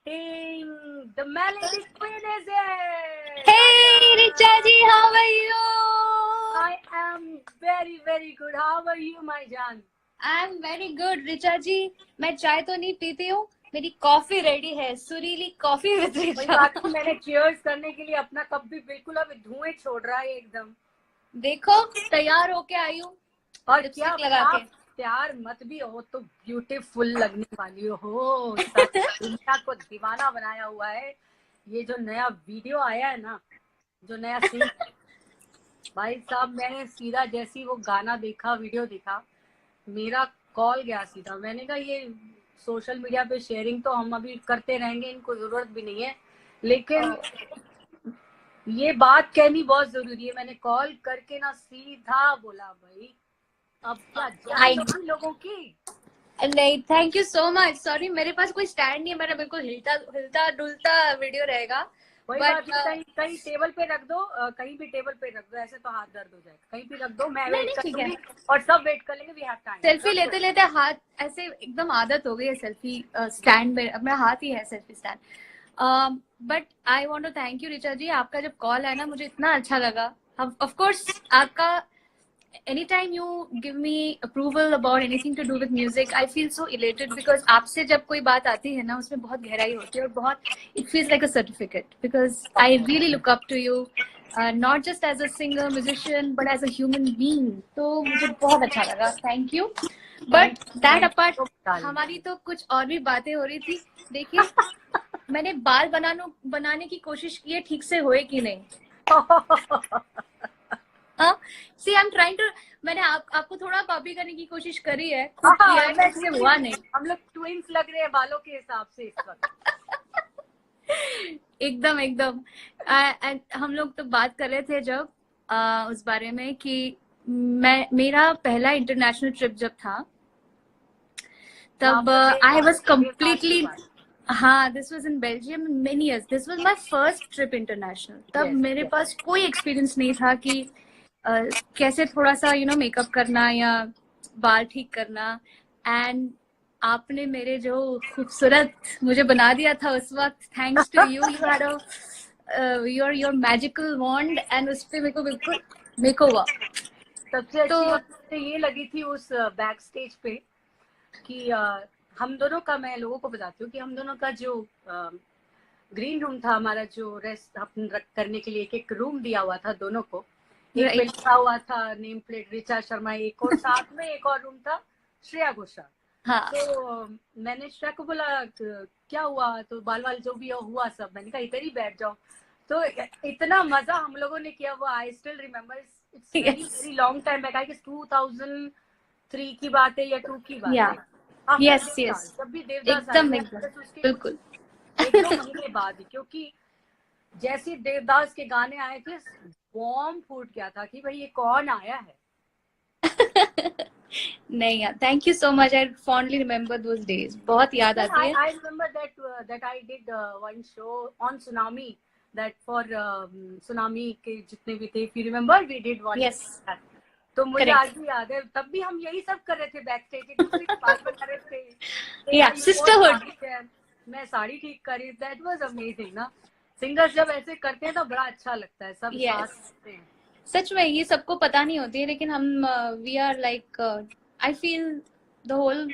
presenting the Melody Queen is here. Hey, Richa ji, how are you? I am very very good. How are you, my Jan? I'm very good, Richa जी. मैं चाय तो नहीं पीती हूँ, मेरी coffee ready है, सुरीली coffee with कोई रिचा. बात नहीं, मैंने चीयर्स करने के लिए अपना कप भी बिल्कुल अभी धुएं छोड़ रहा है एकदम. देखो तैयार होके आई हूँ और लिपस्टिक क्या लगा के. आप प्यार मत भी हो तो ब्यूटीफुल लगने वाली हो. सच दुनिया को दीवाना बनाया हुआ है ये जो नया वीडियो आया है ना, जो नया सीन. भाई साहब, मैंने सीधा जैसी वो गाना देखा, वीडियो देखा, मेरा कॉल गया सीधा. मैंने कहा ये सोशल मीडिया पे शेयरिंग तो हम अभी करते रहेंगे, इनको जरूरत भी नहीं है, लेकिन ये बात कहनी बहुत जरूरी है. मैंने कॉल करके ना सीधा बोला भाई अब क्या जान होगी लोगों की. नहीं, thank you so much. Sorry, मेरे पास कोई स्टैंड नहीं है, मेरा बिल्कुल हिलता हिलता डुलता वीडियो रहेगा. कोई बात नहीं, कहीं टेबल पे रख दो, कहीं भी टेबल पे रख दो, ऐसे तो हाथ दर्द हो जाएगा. कहीं भी रख दो, मैं वेट करूंगी और सब वेट कर लेंगे. We have time. सेल्फी लेते लेते हाथ ऐसे एकदम आदत हो गई है सेल्फी स्टैंड में. अब मेरा हाथ ही है selfie stand. But I want to thank you Richa ji. आपका जब कॉल है ना, मुझे इतना अच्छा लगा. ऑफ कोर्स आपका anytime you give me approval about anything to do with music, I feel so elated because आपसे जब कोई बात आती है ना, उसमें बहुत गहराई होती है और बहुत it feels like a certificate because I really look up to you, not just as a singer musician but as a human being. तो मुझे बहुत अच्छा लगा. Thank you. But that apart, हमारी तो कुछ और भी बातें हो रही थी. देखिए, मैंने बाल बनाने की कोशिश की है, ठीक से हुए कि नहीं. See, I'm trying to, मैंने आपको थोड़ा कॉपी करने की कोशिश करी है, खुद किया है, इससे हुआ नहीं. हम लोग ट्विंस लग रहे हैं बालों के हिसाब से इस वक्त. एकदम एकदम. हम लोग तो बात कर रहे थे जब उस बारे में कि मेरा पहला इंटरनेशनल ट्रिप जब था तब आई वॉज कम्प्लीटली, हाँ, this was in Belgium many years. This was my first trip international. तब मेरे पास कोई एक्सपीरियंस नहीं था कि कैसे थोड़ा सा मेकअप करना या बाल ठीक करना. एंड आपने मेरे जो खूबसूरत मुझे बना दिया था उस वक्त, thanks to you. You had your magical wand and उस पे मेरे को बिल्कुल मेकओवर. सबसे अच्छी बात ये लगी थी उस बैक स्टेज पे कि हम दोनों का, मैं लोगों को बताती हूँ कि हम दोनों का जो ग्रीन रूम था, हमारा जो रेस्ट करने के लिए एक रूम दिया हुआ था दोनों को. एक पे लिखा हुआ था नेम प्लेट रिचा शर्मा, एक और साथ में एक और रूम था श्रेया घोषाल. हाँ. तो मैंने श्रेया को बोला क्या हुआ, तो बाल जो भी हुआ सब, मैंने कहा इधर ही बैठ जाओ. तो इतना मजा हम लोगों ने किया वो. I still remember, it's very very long time back. I guess 2003 की बात है या 2 की बात है. यस यस, जब भी देवदास एकदम बिल्कुल एक दो महीने बाद ही, क्योंकि जैसे देवदास के गाने आए थे बॉम्ब फूट गया था कि भाई ये कौन आया है. नहीं यार, thank you so much. I fondly remember those days. बहुत याद आती है. I remember that I did one show on tsunami, that for tsunami के जितने भी थे, if you remember, we did one. Yes. तो मुझे आज भी याद है, तब भी हम यही सब कर रहे थे बैक स्टेज, एक दूसरे की बात बता रहे थे. या सिस्टरहुड. मैं साड़ी ठीक कर रही. दैट वाज अमेजिंग ना. सिंगर्स जब ऐसे करते हैं तो बड़ा अच्छा लगता है, सब साथ करते हैं. सच में ये सबको पता नहीं होती है, लेकिन हम we are like, I feel the whole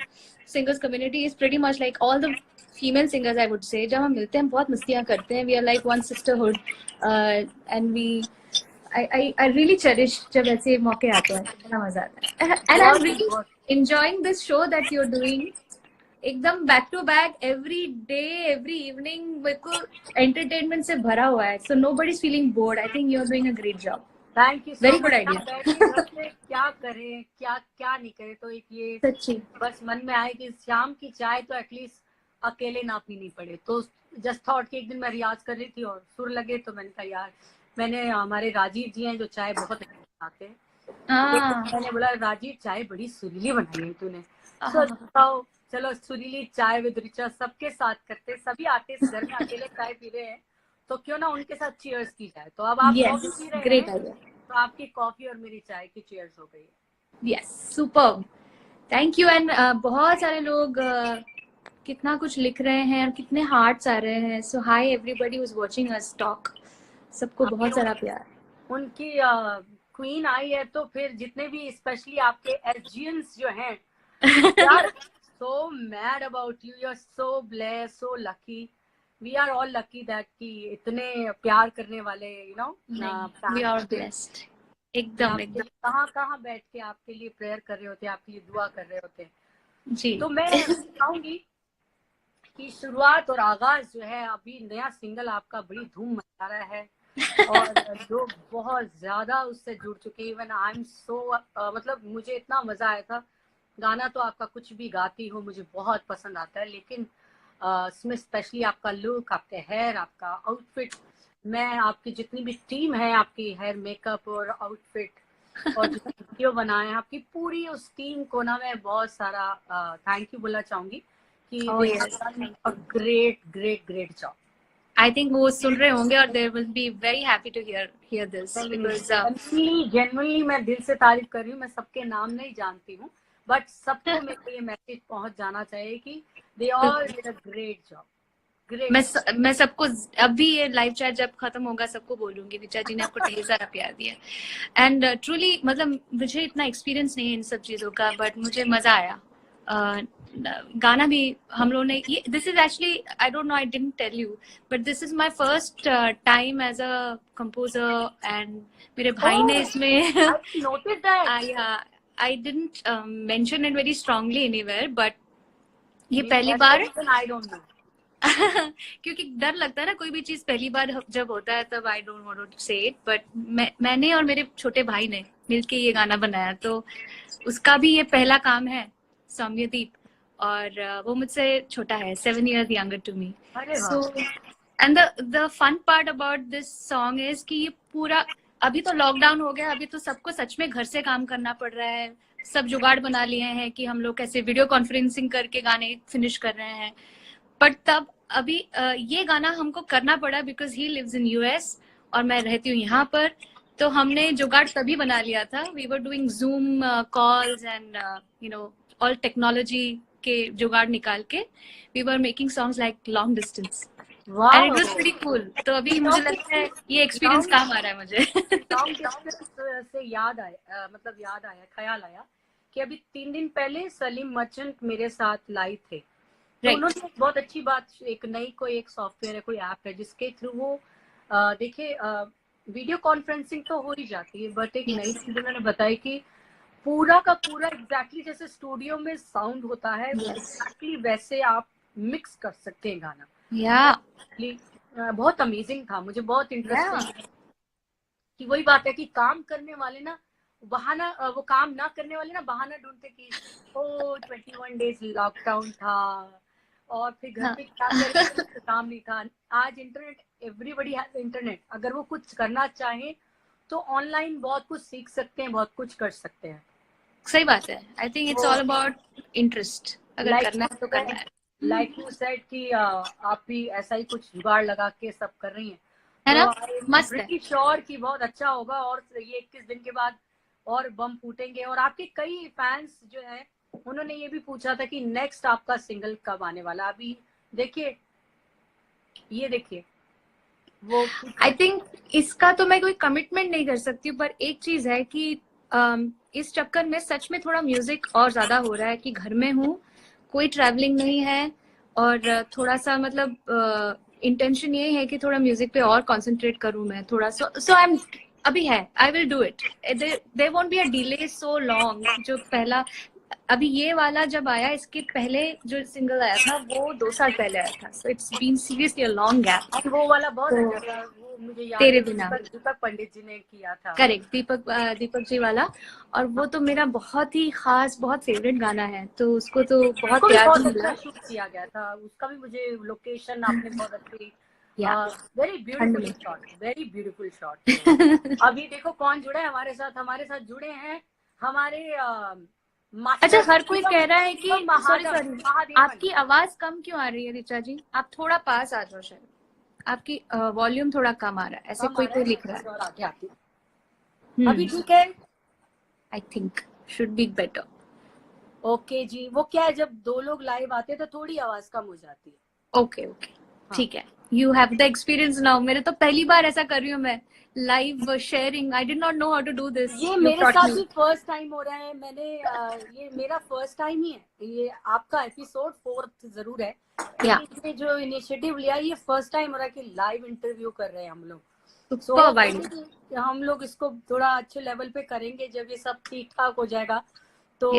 singers community is pretty much like all the female singers. I would say जब हम मिलते हैं बहुत मस्तियां करते हैं. We are like one sisterhood and we I really cherish जब ऐसे मौके आते हैं. बड़ा मजा आता है. And I'm really enjoying this show that you're doing. एकदम back to back every day every evening बिल्कुल एंटरटेनमेंट से भरा हुआ है. So nobody is feeling bored. I think you are doing a great job. Thank you. Very good idea. क्या करें क्या नहीं करें, तो एक ये सच्ची बस मन में आए कि शाम की चाय तो एटलीस्ट अकेले ना पीनी पड़े. तो जस्ट थॉट कि एक दिन मैं रियाज कर रही थी और सुर लगे, तो मैंने कहा यार, मैंने हमारे राजीव जी हैं जो चाय बहुत बनाते हैं, मैंने बोला राजीव चाय बड़ी सुरीली बनाई है तूने, तो चलो सुरीली चाय विद रिचा सबके साथ करते. सभी आते घर में अकेले चाय पी रहे हैं, तो क्यों ना उनके साथ चीयर्स की जाए. तो अब आप कॉफी पी रहे हैं, तो आपकी कॉफी और मेरी चाय की चीयर्स हो गई है. Yes, superb. Thank you. And बहुत सारे लोग कितना कुछ लिख रहे हैं और कितने हार्ट्स आ रहे हैं. So hi everybody who is watching us talk, सबको बहुत सारा प्यार. उनकी क्वीन आई है तो फिर जितने भी स्पेशली आपके एसजीएंस जो हैं यार, so mad about you, you're so blessed, so lucky, we are all lucky that कि इतने प्यार करने वाले we are blessed. एकदम एकदम. कहाँ कहाँ बैठ के आपके लिए प्रेयर कर रहे होते, आपके लिए दुआ कर रहे होते जी. तो मैं चाहूंगी कि शुरुआत और आगाज जो है, अभी नया सिंगल आपका बड़ी धूम मचा रहा है और जो बहुत ज्यादा उससे जुड़ चुके हैं. इवन आई एम सो मतलब मुझे इतना मजा आया था. गाना तो आपका कुछ भी गाती हो मुझे बहुत पसंद आता है, लेकिन इसमें स्पेशली आपका लुक, आपके हेयर, आपका आउटफिट, मैं आपकी जितनी भी टीम है, आपकी हेयर मेकअप और आउटफिट और जितनी वीडियो बनाए हैं, आपकी पूरी उस टीम को ना मैं बहुत सारा थैंक यू बोलना चाहूंगी कि great great great job. I think वो सुन रहे होंगे और they will be very happy to hear this because genuinely मैं दिल से तारीफ कर रही हूँ. मैं सबके नाम नहीं जानती हूँ, बट सबको मेरे ये मैसेज पहुंच जाना चाहिए कि they all did a great job. मैं सबको अभी ये लाइव चैट जब खत्म होगा सबको बोलूंगी ऋचा जी ने आपको ढेर सारा प्यार दिया. एंड ट्रूली मतलब मुझे इतना एक्सपीरियंस नहीं है इन सब चीजों का, बट मुझे मजा आया. गाना भी हम लोगों ने this is actually I don't know, I didn't tell you, but this is my first time as a composer. And मेरे भाई ने इसमें I didn't mention it very strongly anywhere, but ये पहली बार आई डोंट नो क्योंकि डर लगता है ना कोई भी चीज पहली बार जब होता है तब. आई डोंट वांट टू से इट, बट मैंने और मेरे छोटे भाई ने मिलके ये गाना बनाया, तो उसका भी ये पहला काम है. सौम्यदीप, और वो मुझसे छोटा है, 7 years younger to me. So and the fun part about this song is कि ये पूरा अभी तो लॉकडाउन हो गया, अभी तो सबको सच में घर से काम करना पड़ रहा है. सब जुगाड़ बना लिए हैं कि हम लोग कैसे वीडियो कॉन्फ्रेंसिंग करके गाने फिनिश कर रहे हैं. बट तब अभी ये गाना हमको करना पड़ा because he lives in US और मैं रहती हूँ यहाँ पर. तो हमने जुगाड़ तभी बना लिया था. We were doing Zoom calls and you know all technology के जुगाड़ निकाल के we were making songs like long distance and it was pretty cool. तो अभी मुझे लगता है ये एक्सपीरियंस काम आ रहा है मुझे. लॉन्ग डिस्टेंस से याद आया ख्याल आया कि अभी 3 दिन पहले सलीम मर्चेंट मेरे साथ लाइव थे. तो उन्होंने बहुत अच्छी बात, एक सॉफ्टवेयर है, कोई ऐप है जिसके थ्रू वो देखिए वीडियो कॉन्फ्रेंसिंग तो हो ही जाती है, बट एक नई चीज उन्होंने बताई कि पूरा का पूरा एग्जैक्टली जैसे स्टूडियो में साउंड होता है एग्जैक्टली वैसे आप मिक्स कर सकते हैं गाना. बहुत अमेजिंग था. मुझे बहुत इंटरेस्टिंग कि वही बात है कि काम करने वाले ना बहाना, वो काम ना करने वाले ना बहाना ढूंढते कि 21 days लॉकडाउन था और फिर घर पे क्या करें, काम नहीं था. आज इंटरनेट, एवरीबडी हैज इंटरनेट. अगर वो कुछ करना चाहे तो ऑनलाइन बहुत कुछ सीख सकते हैं, बहुत कुछ कर सकते हैं. सही बात है. I think it's all about interest. अगर करना है तो करना है. लाइक यू सेड कि आप भी ऐसा ही कुछ जुगाड़ लगा के सब कर रही हैं, है ना? मस्त है. श्योर कि बहुत अच्छा होगा और ये 21 दिन के बाद और बम फूटेंगे. और आपके कई फैंस जो है उन्होंने ये भी पूछा था कि नेक्स्ट आपका सिंगल कब आने वाला. अभी देखिए, ये देखिए वो. आई थिंक इसका तो मैं कोई कमिटमेंट नहीं कर सकती, पर एक चीज है कि इस चक्कर में सच में थोड़ा म्यूजिक और ज्यादा हो रहा है कि घर में हूँ, कोई ट्रैवलिंग नहीं है और थोड़ा सा मतलब इंटेंशन ये है कि थोड़ा म्यूजिक पे और कंसंट्रेट करूँ मैं थोड़ा. सो आई एम अभी है, I will do it. There won't be a delay so long. जो पहला अभी ये वाला जब आया, इसके पहले जो सिंगल आया था वो 2 साल पहले आया था. So it's been seriously a long gap. वो वाला बहुत अच्छा था, वो मुझे याद तेरे बिना दीपक पंडित जी ने किया था. करेक्ट, दीपक जी वाला. और वो तो मेरा बहुत ही खास, बहुत फेवरेट गाना है. तो उसको तो बहुत प्यार मिला. शूट किया गया था उसका भी. मुझे लोकेशन आपने बहुत अच्छी, very beautiful shot, very beautiful shot. अभी देखो कौन जुड़ा है हमारे साथ जुड़े हैं हमारे अच्छा, हर कोई कह रहा है कि सॉरी आपकी आवाज कम क्यों आ रही है ऋचा जी? आप थोड़ा पास आ जाओ, शायद आपकी वॉल्यूम थोड़ा कम आ रहा है, ऐसे कोई लिख रहा है. अभी ठीक है? I think should be better. Okay जी, वो क्या है, जब 2 लोग लाइव आते हैं तो थोड़ी आवाज कम हो जाती है। ओके ओके, ठीक है। You have the experience now. मेरे तो पहली बार ऐसा कर रही हूँ मैं, live sharing. I did not know how to do this, ये यू मेरे टॉट साथ मी। भी फर्स्ट टाइम हो रहा है। मैंने ये मेरा फर्स्ट टाइम ही है। ये आपका एपिसोड 4th जरूर है, लेकिन ये जो इनिशिएटिव लिया ये फर्स्ट टाइम हो रहा है कि लाइव इंटरव्यू कर रहे हैं हम लोग। सो हम लोग इसको थोड़ा अच्छे लेवल पे करेंगे जब ये सब ठीक ठाक हो जाएगा। तो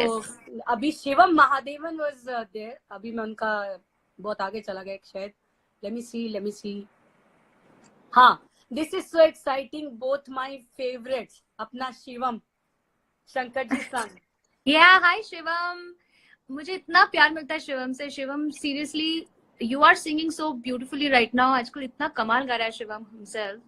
अभी शिवम महादेवन वाज देयर, अभी मैं उनका बहुत आगे चला गया शायद। लेट मी सी। हाँ, this is so exciting, both my favourites, अपना शिवम, शंकर जी सन। या हाय शिवम, मुझे इतना प्यार मिलता है शिवम से। Shivam seriously you are singing so beautifully right now. आजकल इतना कमाल गा रहा है शिवम हिमसेल्फ।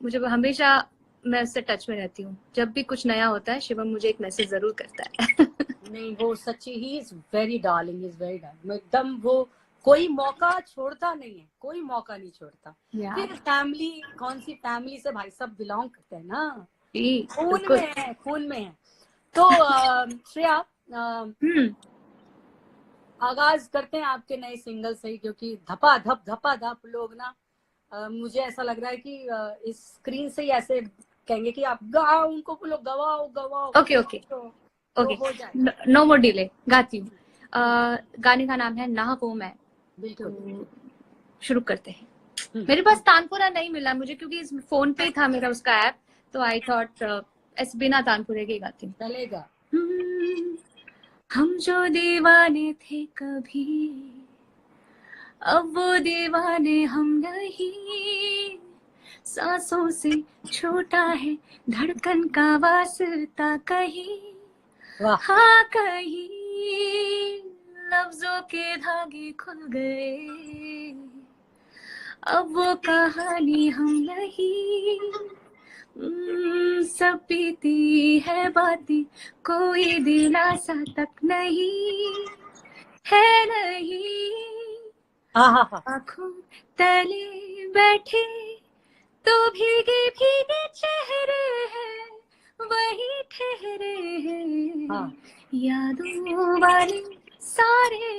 मुझे हमेशा, मैं उससे टच में रहती हूँ। जब भी कुछ नया होता है शिवम मुझे एक मैसेज जरूर करता है। नहीं, वो सच्ची, he is very darling, is very darling एकदम। वो कोई मौका छोड़ता नहीं है, कोई मौका नहीं छोड़ता। फिर फैमिली, कौन सी फैमिली से भाई सब बिलोंग करते हैं ना, खून में है, खून में है। तो श्रेया, आगाज करते हैं आपके नए सिंगल से ही, क्योंकि धपा धप लोग ना, मुझे ऐसा लग रहा है कि इस स्क्रीन से ही ऐसे कहेंगे कि आप गाओ, उनको बोलो गवाओ गवाओ। Okay okay okay, no more delay, गाती हूँ। गाने का नाम है ना वो मैं। बिल्कुल, तो शुरू करते हैं। मेरे पास तानपुरा नहीं मिला मुझे, क्योंकि इस फोन पे था मेरा उसका ऐप, तो आई थॉट ऐसे बिना तानपुरे के गाती हूँ। चलेगा। हम जो दीवाने थे कभी, अब वो दीवाने हम नहीं। सांसों से छोटा है धड़कन का वास्ता कहीं, हाँ कहीं लफ्जों के धागे खुल गए। अब वो कहानी हम नहीं, सब बीती है बातें, कोई दिलासा तक नहीं है, नहीं। आँखों तले बैठे तो भीगे भीगे चेहरे हैं, वही ठहरे हैं। यादों वाले सारे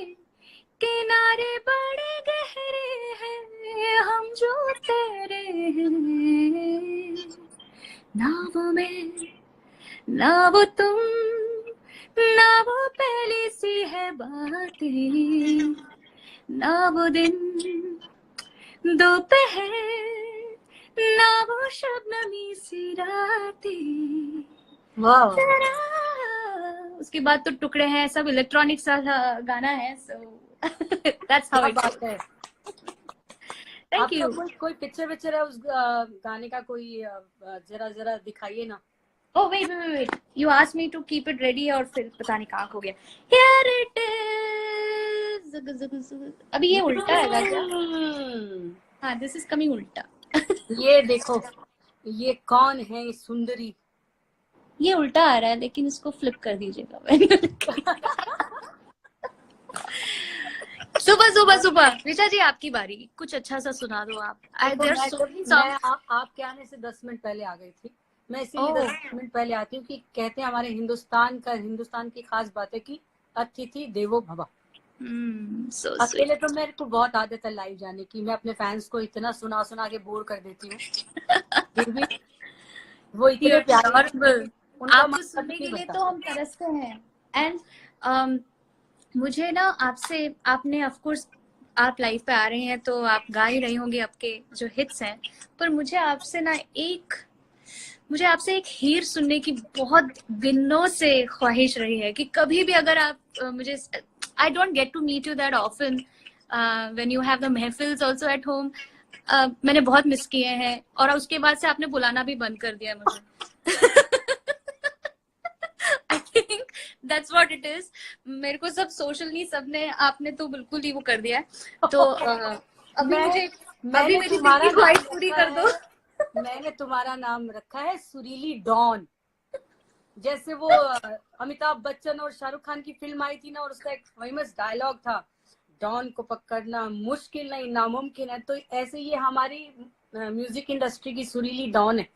किनारे बड़े गहरे हैं, हम जो तेरे हैं। ना वो मैं, ना वो तुम, ना वो पहली सी है बातें, ना वो दिन दोपहर, ना वो शबनमी सी रातें। उसके बाद तो टुकड़े हैं, सब इलेक्ट्रॉनिक सा गाना है। सो दैट्स हाउ इट है। Thank you. कोई पिक्चर है उस गाने का, कोई जरा दिखाइए ना। Oh wait, you asked me to keep it ready और फिर पता नहीं कहाँ खो गया। Here it is। अभी ये उल्टा है क्या? हाँ, this is coming उल्टा। ये देखो, ये कौन है सुंदरी? ये उल्टा आ रहा है, लेकिन इसको फ्लिप कर दीजिएगा। सुबह ऋचा जी आपकी बारी, कुछ अच्छा सा सुना दो आप। मैं आपके आने से 10 मिनट पहले आ गई थी। मैं इसीलिए 10 मिनट पहले आती हूँ कि कहते हैं हमारे हिंदुस्तान की खास बात है कि अतिथि देवो भव। अकेले तो मेरे को बहुत आदत है लाइव जाने की, मैं अपने फैंस को इतना सुना के बोर कर देती हूँ, फिर भी वो इतने प्यारे, आपको सुनने के लिए तो हम तरसते हैं। एंड मुझे ना आपसे, आपने ऑफ कोर्स आप लाइव पे आ रहे हैं तो आप गा ही रही होंगी आपके जो हिट्स हैं, पर मुझे आपसे एक हीर सुनने की बहुत दिनों से ख्वाहिश रही है कि कभी भी अगर आप मुझे, I don't get to meet you that often when you have the महफिल्स आल्सो एट होम। मैंने बहुत मिस किए हैं, और उसके बाद से आपने बुलाना भी बंद कर दिया मुझे। I think that's what it is। मेरे को सब सोशली सबने, आपने तो बिल्कुल ही वो कर दिया है। तो अभी मेरी दिल की ख्वाहिश पूरी कर दो। मैंने तुम्हारा नाम रखा है सुरीली डॉन। जैसे वो अमिताभ बच्चन और शाहरुख खान की फिल्म आई थी ना, और उसका एक फेमस डायलॉग था, डॉन को पकड़ना मुश्किल नहीं नामुमकिन है। तो ऐसे ये हमारी म्यूजिक इंडस्ट्री की सुरीली डॉन है।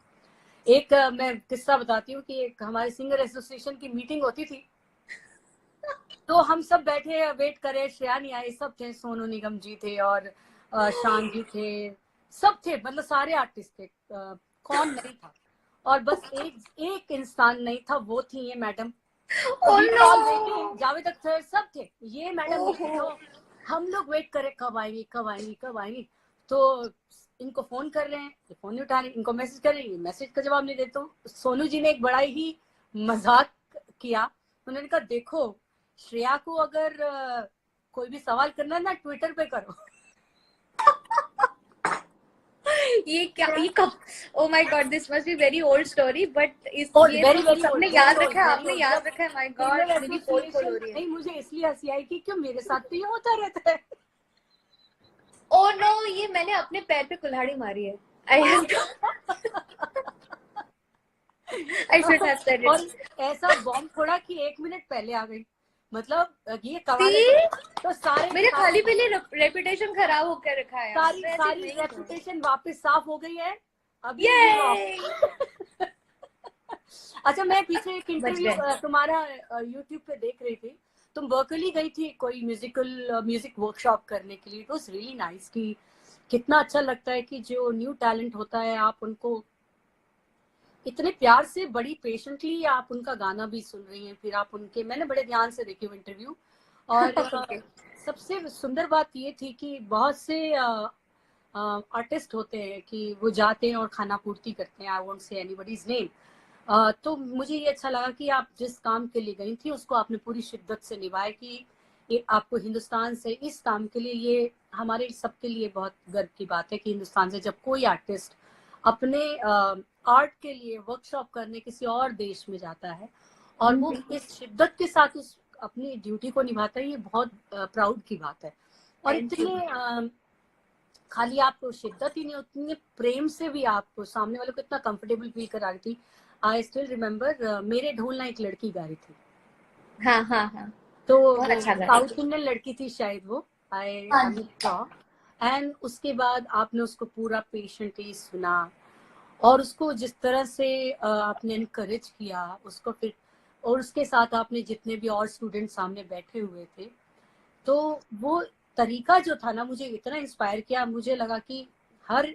एक मैं किस्सा बताती हूँ कि एक हमारे सिंगर एसोसिएशन की मीटिंग होती थी, तो हम सब बैठे वेट करे, श्रेया नहीं आई, सब थे, सोनू निगम जी थे और शान जी थे, सब थे, मतलब सारे आर्टिस्ट थे, कौन नहीं था। और बस एक एक इंसान नहीं था, वो थी ये madam. Oh all no! Waiting, Javed Akhtar सब थे, ये मैडम नहीं थी। ओहो। तो हम लोग वेट करे कब आएंगी कब आएंगी कब आएंगी। तो इनको फोन कर रहे हैं, ये फोन नहीं उठा रहे, इनको मैसेज कर रहे हैं, ये मैसेज का जवाब नहीं देते। तो सोनू जी ने एक बड़ा ही मजाक किया, उन्होंने कहा देखो श्रेया को अगर कोई भी सवाल करना है ना ट्विटर पे करो। ये क्या, ये कब? ओ my God, this must be very old story, but इस ओल्ड, ये वेरी तो वेरी सबने ओल्ड, याद वेरी रखा ओल्ड, है, वेरी आपने ओल्ड। याद जब रखा है। माय फीमेल गॉड, मेरी पोल खोल एसोसिएशन, हो रही है। नहीं मुझे इसलिए हंसी आई कि क्यों मेरे साथ तो ये होता रहता है। ओ नो, ये मैंने अपने पैर पे कुल्हाड़ी मारी है। I have to, I should have said it. और ऐसा बॉम्ब फोड़ा कि 1 मिनट पहले आ गई, मतलब ये कमाल है। सी, तो सारे मेरे सारे खाली पीली रेपुटेशन खराब होकर रखा है यार, सारी मैं ऐसी सारी नहीं हूँ। रेपुटेशन वापस साफ हो गई है, अभी मूव ये ऑफ। अच्छा, मैं पीछे एक बच इंटरव्यू गए। तुम्हारा यूट्यूब पे देख रही थी, तुम बर्कली गई थी कोई म्यूजिक वर्कशॉप करने के लिए। इट वाज रियली नाइस कि कितना अच्छा लगता है कि जो न्यू टैलेंट होता है आप उनको इतने प्यार से, बड़ी पेशेंटली आप उनका गाना भी सुन रही हैं, फिर आप उनके, मैंने बड़े ध्यान से देखी वो इंटरव्यू। और Okay. सबसे सुंदर बात ये थी कि बहुत से आर्टिस्ट होते हैं कि वो जाते हैं और खाना पूर्ति करते हैं, I won't say anybody's name. तो मुझे ये अच्छा लगा कि आप जिस काम के लिए गई थी उसको आपने पूरी शिद्दत से निभाया, कि ये आपको हिंदुस्तान से इस काम के लिए, ये हमारे सबके लिए बहुत गर्व की बात है कि हिंदुस्तान से जब कोई आर्टिस्ट अपने आर्ट के लिए वर्कशॉप करने किसी और देश में जाता है और वो इस शिद्दत के साथ उस अपनी ड्यूटी को निभाता है, ये बहुत प्राउड की बात है। और Thank you. इतने खाली आप शिद्दत ही नहीं, उतने प्रेम से भी आप सामने वाले को इतना कंफर्टेबल फील करा रही थी। आई स्टिल रिमेम्बर, मेरे ढोलना एक लड़की गा रही थी, हाँ हाँ हाँ, तो बहुत वो अच्छा लगा। साउथ इंडियन लड़की थी शायद वो, आई हाँ एम जी। श्योर। एंड उसके बाद आपने उसको पूरा पेशेंटली सुना और उसको जिस तरह से आपने इनकरेज किया उसको, फिर और उसके साथ आपने जितने भी और स्टूडेंट सामने बैठे हुए थे, तो वो तरीका जो था ना, मुझे इतना इंस्पायर किया। मुझे लगा कि हर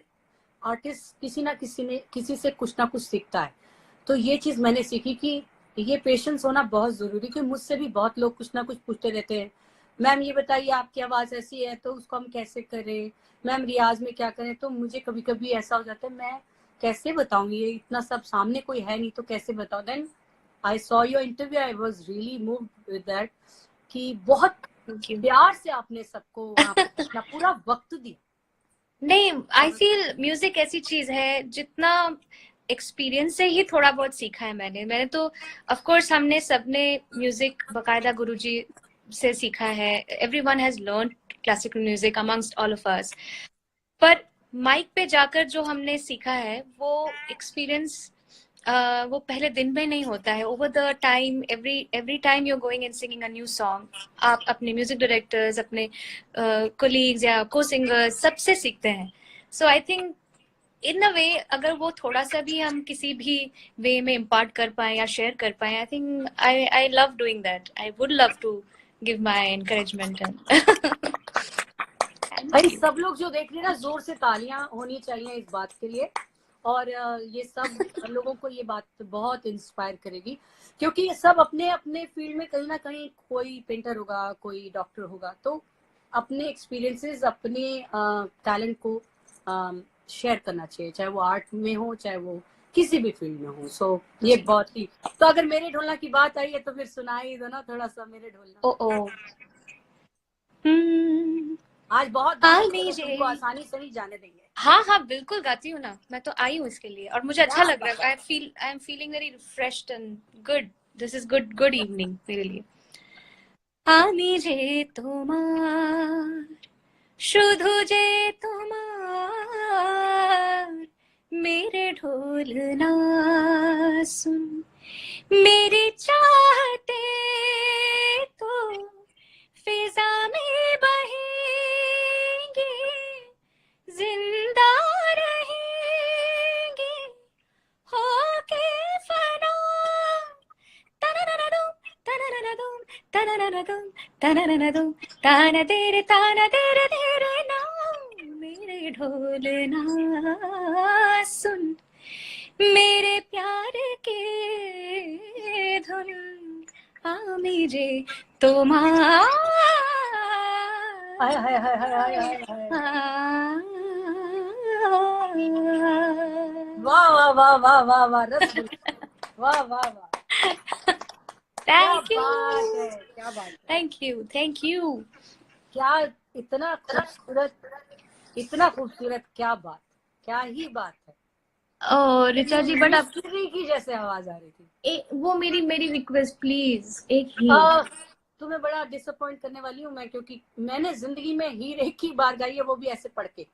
आर्टिस्ट किसी ना किसी ने किसी से कुछ ना कुछ सीखता है। तो ये चीज मैंने सीखी कि ये पेशेंस होना बहुत जरूरी, कि मुझसे भी बहुत लोग कुछ ना कुछ पूछते रहते हैं, मैम ये बताइए आपकी आवाज ऐसी है तो उसको हम कैसे करें, मैम रियाज में क्या करें। तो मुझे कभी कभी ऐसा हो जाता है, मैं कैसे बताऊं, ये इतना सब सामने कोई है नहीं तो कैसे बताऊं। Then I saw your interview, I was really moved with that, कि बहुत Thank you. प्यार से आपने सबको वहां पे अपना पूरा वक्त दिया। नहीं, आई फील म्यूजिक ऐसी चीज है, जितना एक्सपीरियंस से ही थोड़ा बहुत सीखा है मैंने तो ऑफ कोर्स हमने सबने म्यूजिक बकायदा गुरुजी से सीखा है। Everyone has learned classical music amongst all of us, पर माइक पे जाकर जो हमने सीखा है वो एक्सपीरियंस वो पहले दिन में नहीं होता है। Over the time, every time you are going and singing a new song, आप अपने म्यूजिक डायरेक्टर्स, अपने कोलीग्स या को सिंगर्स सबसे सीखते हैं। सो आई थिंक इन अ वे, अगर वो थोड़ा सा भी हम किसी भी वे में इम्पार्ट कर पाए या शेयर कर पाए, I think I love doing that. I would love to give my encouragement. भाई सब लोग जो देख रहे हैं ना, जोर से तालियां होनी चाहिए इस बात के लिए। और ये सब लोगों को ये बात बहुत इंस्पायर करेगी, क्योंकि ये सब अपने अपने फील्ड में कहीं ना कहीं, कोई पेंटर होगा, कोई डॉक्टर होगा, तो अपने एक्सपीरियंसेस, अपने टैलेंट को शेयर करना चाहिए, चाहे वो आर्ट में हो चाहे वो किसी भी फील्ड में हो। सो ये बहुत ही, तो अगर मेरे ढोलना की बात आई है तो फिर सुनाई दो ना थोड़ा सा मेरे ढोलना। ओ ओ, आज बहुत गा रही हो, तो तुमको आसानी से नहीं जाने देंगे। हाँ हाँ, बिल्कुल गाती हूँ ना, मैं तो आई हूँ इसके लिए और मुझे अच्छा क्या लग बात रहा है। I am feeling very refreshed and good. This is good good evening मेरे लिए। আমি যে তোমার, শুধু যে তোমার, मेरे ढोलना सुन, मेरी चाहते तो फिजा में बहेंगे, जिंदा रहेंगे होके फना, तननननदुम, तनननदुम, तनननदुम, ताना तेरे तेरे ना मेरे ढोलना सुन मेरे प्यार के धुन आ मेरे तो हाय हाय हाय हाय हाय हाय हाय। वाह वाह वाह वाह वाह वाह रसगुल्ला, वाह वाह वाह, थैंक यू, बात है, क्या बात है, थैंक यू, थैंक यू। क्या इतना खूबसूरत, इतना खूबसूरत, क्या बात, क्या ही बात है। और ऋचा जी बट आप मिस्ट्री की जैसे आवाज आ रही थी। वो मेरी रिक्वेस्ट प्लीज एक ही। तुम्हें बड़ा डिसअपॉइंट करने वाली हूँ मैं, क्योंकि मैंने जिंदगी में हीर एक ही बार गाई है, वो भी ऐसे पढ़ के।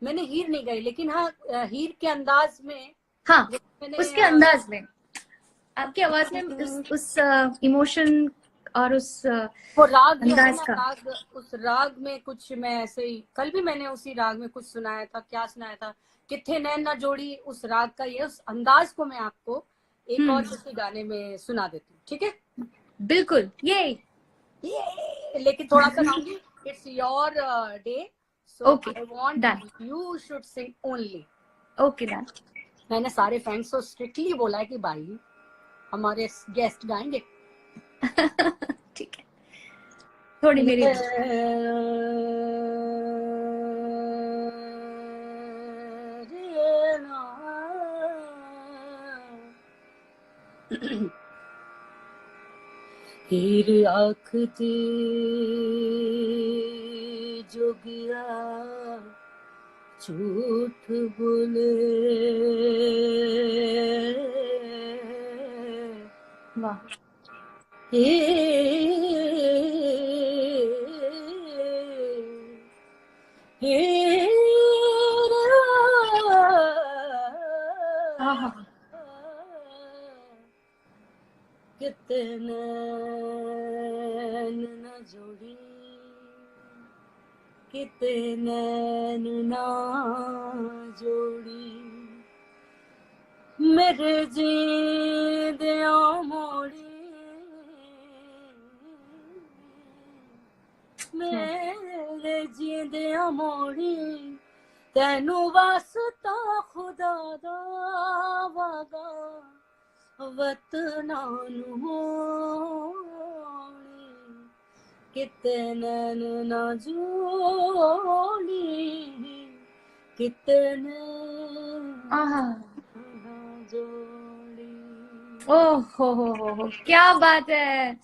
मैंने हीर नहीं गाई, लेकिन हाँ हीर के अंदाज में। हाँ मैंने उसके अंदाज में, आपकी आवाज में उस इमोशन और उस वो राग जो है अंदाज ना, का। राग, उस राग में कुछ मैं ऐसे ही, कल भी मैंने उसी राग में कुछ सुनाया था, क्या सुनाया था, किथे नैन ना जोड़ी, उस राग का ये उस अंदाज को मैं आपको एक और किसी गाने में सुना देती हूँ, ठीक है? बिल्कुल, ये लेकिन थोड़ा सा गाऊंगी। It's your day, so okay I want done, you should sing only. Okay done. मैंने सारे फ्रेंड्स को स्ट्रिक्टली बोला है कि भाई हमारे गेस्ट गाएंगे। ठीक है, थोड़ी मेरी हीर आखती जोगिया झूठ बोले, वाह, कितने न जोड़ी, कितने न जोड़ी, मेरे जींदिया मोड़ी, मेरे जींदिया मोड़ी, तेनू वास्ता खुदा दा वागा वतना नू मोड़ी, कितने ना जोड़ी, कितने जोड़ी। ओह हो, क्या बात है।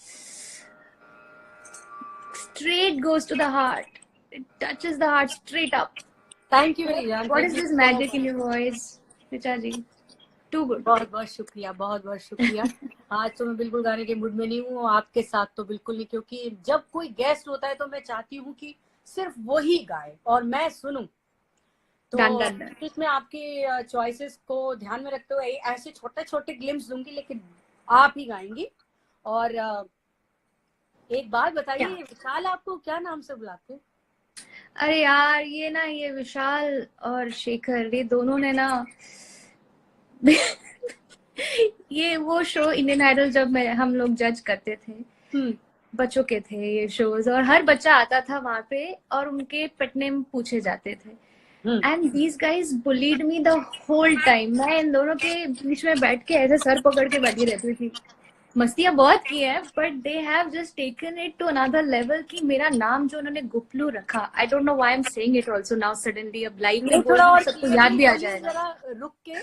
Straight goes to the heart. It touches the heart straight up. Thank you मेरी जान, What thank is you this so magic in much. your voice, Richa ji? Too good. बहुत बहुत शुक्रिया, बहुत बहुत शुक्रिया। आज तो मैं बिल्कुल गाने के मूड में नहीं हूँ, आपके साथ तो बिल्कुल नहीं, क्योंकि जब कोई गेस्ट होता है तो मैं चाहती हूँ कि सिर्फ वही गाए और मैं सुनूं। तो Done. इसमें आपकी चॉइसेस को ध्यान में रखते हुए ऐसे छोटे छोटे ग्लिम्स दूंगी, लेकिन आप ही गाएंगी। और एक बात बताइए, विशाल आपको क्या नाम से बुलाते हैं? अरे यार ये विशाल और शेखर, ये दोनों ने ना ये वो शो इंडियन आइडल जब हम लोग जज करते थे, बच्चों के थे ये शोज, और हर बच्चा आता था वहां पे और उनके पेट नेम पूछे जाते थे। And these guys bullied me the whole time. मैं इन दोनों के बीच में बैठ के ऐसे सर पकड़ के बैठी रहती थी। मस्तियां बहुत की है, but they have just taken it to another level कि मेरा नाम जो उन्होंने गुपलू रखा, I don't know why I am saying it also now suddenly. अब लाइव में बोल थोड़ा दूं और सबको याद भी आ जाएगा। जरा रुक के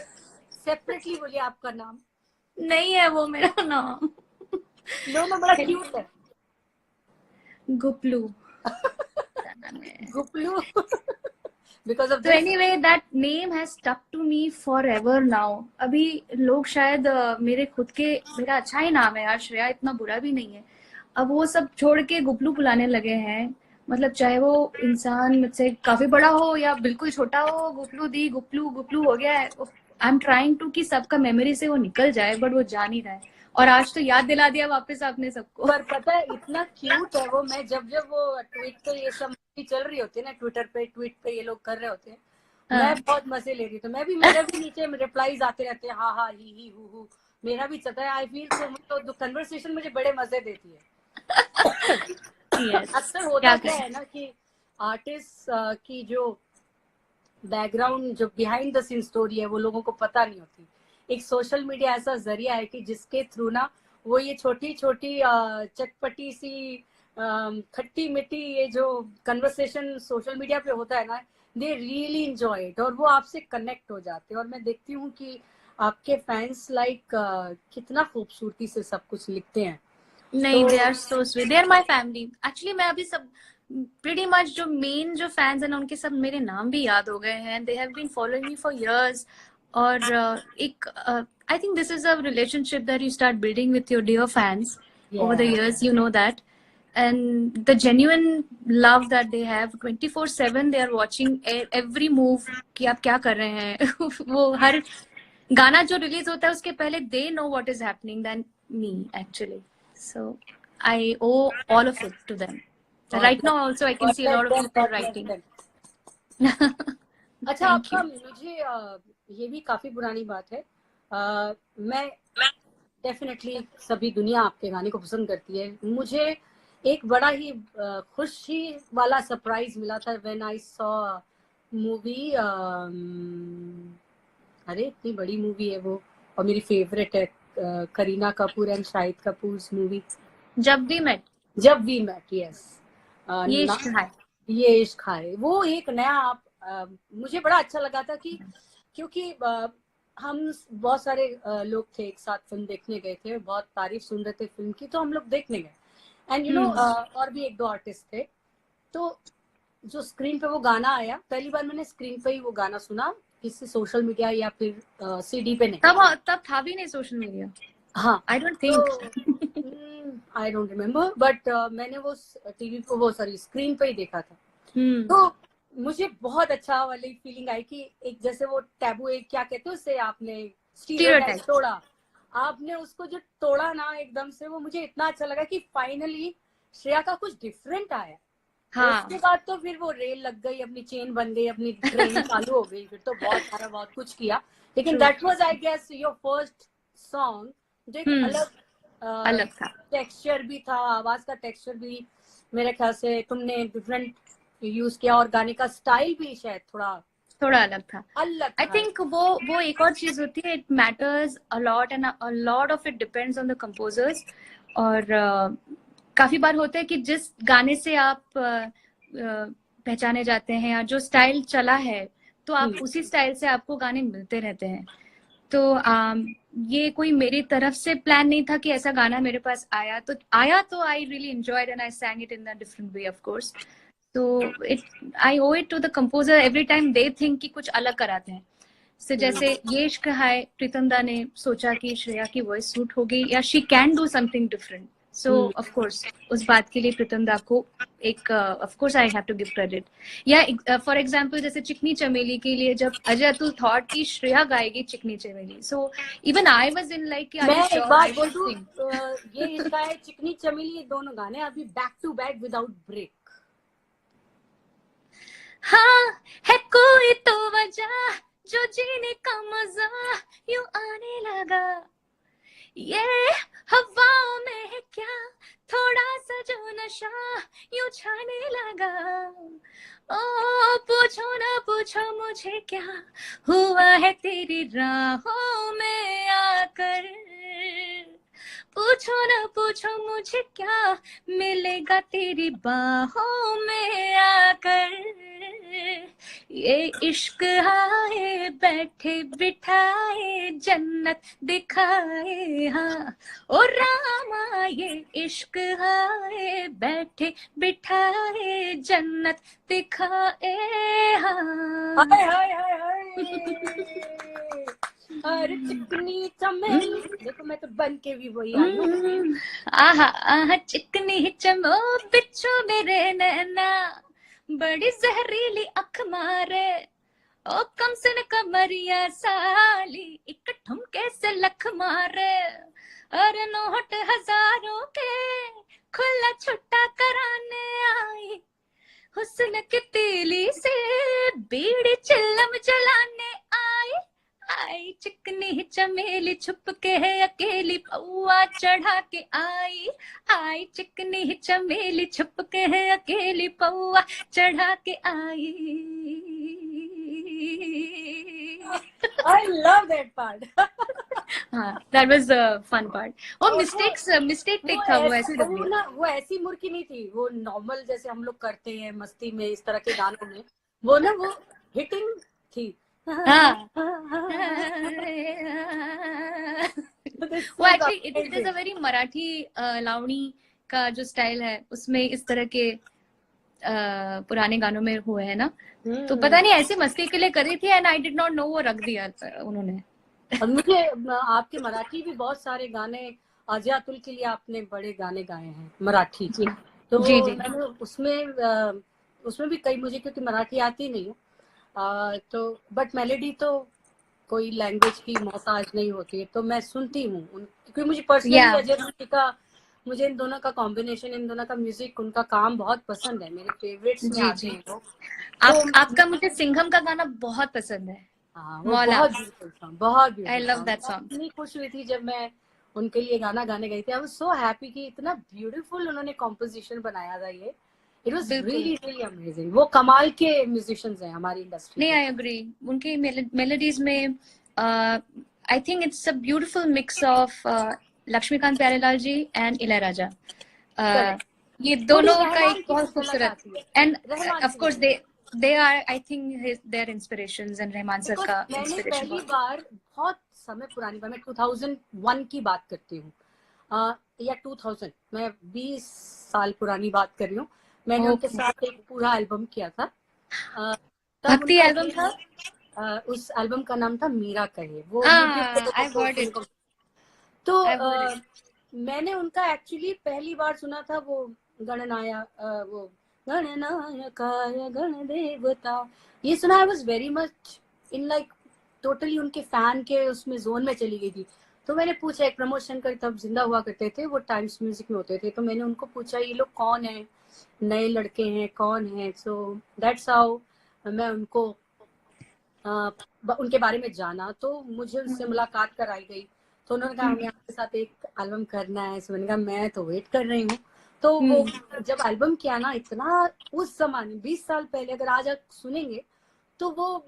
सेपरेटली बोलिए आपका नाम। नहीं है वो मेरा नाम। दोनों बड़ा क्यूट है। गुपलू। गुपलू। Because of So this? anyway, that name has stuck to me forever now. अभी लोग शायद मेरा अच्छा ही नाम है यार, श्रेया इतना बुरा भी नहीं है। अब वो सब छोड़ के गुपलू बुलाने लगे हैं। मतलब चाहे वो इंसान मुझसे काफी बड़ा हो या बिल्कुल छोटा हो, गुपलू दी गुपलू गुपलू हो गया है। आई एम ट्राइंग टू कि सबका मेमोरी से वो निकल जाए, बट वो जा नहीं रहा है। और आज तो याद दिला दिया वापस आपने सबको। पर पता है इतना क्यूट है वो। मैं जब वो ट्वीट पे ये सब चल रही होती है ना, ट्विटर पे ट्वीट पे ये लोग कर रहे होते हैं, मैं बहुत मजे ले रही हूँ। तो मेरा भी नीचे रिप्लाईज आते रहते हैं, हाँ हाँ ही हु मेरा भी चलता है। आई फील तो कन्वर्सेशन मुझे बड़े मजे देती है। Yes. अक्सर होता क्या है ना कि आर्टिस्ट की जो बैकग्राउंड, जो बिहाइंड द सीन स्टोरी है, वो लोगों को पता नहीं होती। एक सोशल मीडिया ऐसा जरिया है कि जिसके थ्रू ना वो ये छोटी छोटी चटपटी सी खट्टी मिट्टी ये जो कन्वर्सेशन सोशल मीडिया पे होता है ना, दे रियली एंजॉय इट, और वो आपसे कनेक्ट हो जाते हैं। और मैं देखती हूँ कि आपके फैंस कितना खूबसूरती से सब कुछ लिखते हैं। नहीं, they are so sweet, they are my family actually. मैं अभी सब प्रीटी मच जो मेन जो फैंस हैं ना, उनके सब मेरे नाम भी याद हो गए हैं। They have been following me for years. और एक I think this is a relationship that you start building with your dear fans over the years, you know that. And the genuine love that they have 24/7, they are watching every move कि आप क्या कर रहे हैं। वो हर गाना जो release होता है उसके पहले they know what is happening than me actually. So I owe all of it to them. Right now also I can see a lot of people writing. अच्छा, आपका मुझे ये भी काफी पुरानी बात है, मैं डेफिनेटली सभी दुनिया आपके गाने को पसंद करती है। मुझे एक बड़ा ही खुशी वाला सरप्राइज मिला था व्हेन आई सॉ मूवी, अरे इतनी बड़ी मूवी है वो, और मेरी फेवरेट है, करीना कपूर एंड शाहिद कपूर मूवी जब वी मेट। जब वी मेट, यस। ये इश्क है, ये इश्क है। वो एक नया मुझे बड़ा अच्छा लगा था कि क्योंकि हम बहुत सारे लोग थे एक साथ फिल्म देखने गए थे, बहुत तारीफ सुन रहे थे फिल्म की, तो हम लोग देखने गए। एंड यू नो और भी एक दो आर्टिस्ट थे। तो जो स्क्रीन पे वो गाना आया, पहली बार मैंने स्क्रीन पे ही वो गाना सुना, किसी सोशल मीडिया या फिर सीडी पे नहीं। तब था भी नहीं सोशल मीडिया। हाँ, I don't think, I don't remember, but मैंने वो टीवी पे, वो सॉरी स्क्रीन पे ही देखा था। तो मुझे बहुत अच्छा वाली फीलिंग आई कि एक जैसे वो टैबू, एक क्या कहते हैं उससे, आपने स्टीरियोटाइप तोड़ा, आपने उसको जो तोड़ा ना एकदम से, वो मुझे इतना अच्छा लगा कि फाइनली श्रेया का कुछ डिफरेंट आया। हाँ। उसके बाद तो फिर वो रेल लग गई, अपनी चेन बन गई, अपनी ट्रेन चालू हो गई, फिर तो बहुत सारा बहुत कुछ किया। लेकिन that was I guess your first song जो एक अलग था, टेक्सचर भी था, आवाज का टेक्सचर भी मेरे ख्याल से तुमने डिफरेंट यूज किया, और गाने का स्टाइल भी शायद थोड़ा अलग था। आई थिंक वो एक और चीज होती है, it matters a lot and a lot of it depends on the composers. और काफी बार होता है कि जिस गाने से आप पहचाने जाते हैं या जो स्टाइल चला है, तो आप उसी स्टाइल से आपको गाने मिलते रहते हैं। तो ये कोई मेरी तरफ से प्लान नहीं था कि ऐसा गाना मेरे पास आया तो I really enjoyed and I sang it in a different way, of course. So I owe it to the composer every time they think कि कुछ अलग कराते हैं। So जैसे ये इश्क है, प्रीतम दा ने सोचा कि श्रेया की वॉइस सूट होगी या she can do something different. So of course उस बात के लिए प्रीतम दा को एक of course I have to give credit. या for example जैसे चिकनी चमेली के लिए जब अजय अतुल थॉट की श्रेया गाएगी चिकनी चमेली, so even I was in like मैं एक बात बोल दूं, ये इश्क है, चिकनी चमेली, ये दोनों गाने अभी back to back without break. हाँ है कोई तो वजह जो जीने का मजा यूं आने लगा, ये हवाओं में है क्या थोड़ा सा जो नशा यूं छाने लगा। ओ पूछो ना पूछो मुझे क्या हुआ है तेरी राहों में आकर, पूछो ना पूछो मुझे क्या मिलेगा तेरी बाहों में आकर। ये इश्क आए बैठे बिठाए जन्नत दिखाए, हाँ ओ रामा ये इश्क आए बैठे बिठाए जन्नत दिखाए, हाँ। हाय हाय हाय हाय अरे चिकनी चमेली, देखो मैं तो बन के भी वही आई हूँ। आहा आहा चिकनी चमो बिच्छू मेरे नैना, बड़ी जहरीली अख मारे, ओ कम से न कमरिया साली एक ठुमके से लख मारे, अरे नोट हजारों के खुला छुट्टा कराने आई, हुस्न की तीली से बीड़ी चिल्लम जलाने आई, आई चिकनी चमेली छुप के है अकेली पौआ चढ़ा के आई, आई चिकनी चमेली छुप के है अकेली पौआ चढ़ा के आई। I love that part. हाँ, that was the fun part. और mistake take था वो ऐसे वो ना, वो ऐसी मुर्की नहीं थी, वो नॉर्मल जैसे हम लोग करते हैं मस्ती में इस तरह के गानों में, वो ना वो हिटिंग थी। हाँ वो actually it is a very Marathi lavani का जो स्टाइल है उसमें इस तरह के पुराने गानों में हुए है ना, तो पता नहीं ऐसे मस्ती के लिए करी थी and I did not no वो रख दिया उन्होंने। और मुझे आपके मराठी भी बहुत सारे गाने, अजय अतुल के लिए आपने बड़े गाने गाए हैं मराठी जी। तो जी जी मैंने उसमें भी कई, मुझे क्योंकि मराठी आती नहीं है तो बट मेलोडी तो कोई लैंग्वेज की मोहताज नहीं होती है, तो मैं सुनती हूँ क्योंकि मुझे पर्सनली अजय अतुल का, मुझे इन दोनों का कॉम्बिनेशन, इन दोनों का म्यूजिक, उनका काम बहुत पसंद है, मेरे फेवरेट्स में आते हैं वो। आपका मुझे सिंघम का गाना बहुत पसंद है। हाँ, वो बहुत ब्यूटीफुल सॉन्ग, बहुत beautiful. I love that song. इतनी खुश हुई थी जब मैं उनके लिए गाना गाने गई थी। आई वाज सो हैप्पी कि इतना ब्यूटीफुल उन्होंने कॉम्पोजिशन बनाया था ये। It was really really amazing. वो कमाल के म्यूजिशियंस हैं हमारी इंडस्ट्री नहीं, आई एग्री। उनकी मेलोडीज में I think it's a beautiful mix of Laxmikant Pyarelal ji and Ilaiyaraaja. ये दोनों का एक बहुत खूबसूरत, and of course they are, I think their inspirations, and Rahman sir का इंस्पिरेशन। पहली बार बहुत समय पुरानी बार, मैं 2001 की बात करती हूँ या 2000, मैं 20 साल पुरानी बात कर रही हूँ। मैंने उनके साथ एक पूरा एल्बम किया था। भक्ति एल्बम था। उस एल्बम का नाम था मीरा कहे। वो I've heard it. तो मैंने उनका एक्चुअली पहली बार सुना था वो गणनाया, वो गणनायकाय गणदेवता, ये सुना। I was very much in like totally उनके फैन के उसमें जोन में चली गई थी। तो मैंने पूछा, एक प्रमोशन कर तब जिंदा हुआ करते थे वो, टाइम्स म्यूजिक में होते थे, तो मैंने उनको पूछा ये लोग कौन है, नए लड़के हैं कौन है। सो दैट्स हाउ मैं उनको उनके बारे में जाना। तो मुझे उनसे मुलाकात कराई गई, तो उन्होंने कहा हमें आपके साथ एक एल्बम करना है। सो मैंने कहा मैं तो वेट कर रही हूँ। तो वो जब एल्बम किया ना, इतना उस जमाने 20 साल पहले अगर आज आप सुनेंगे तो वो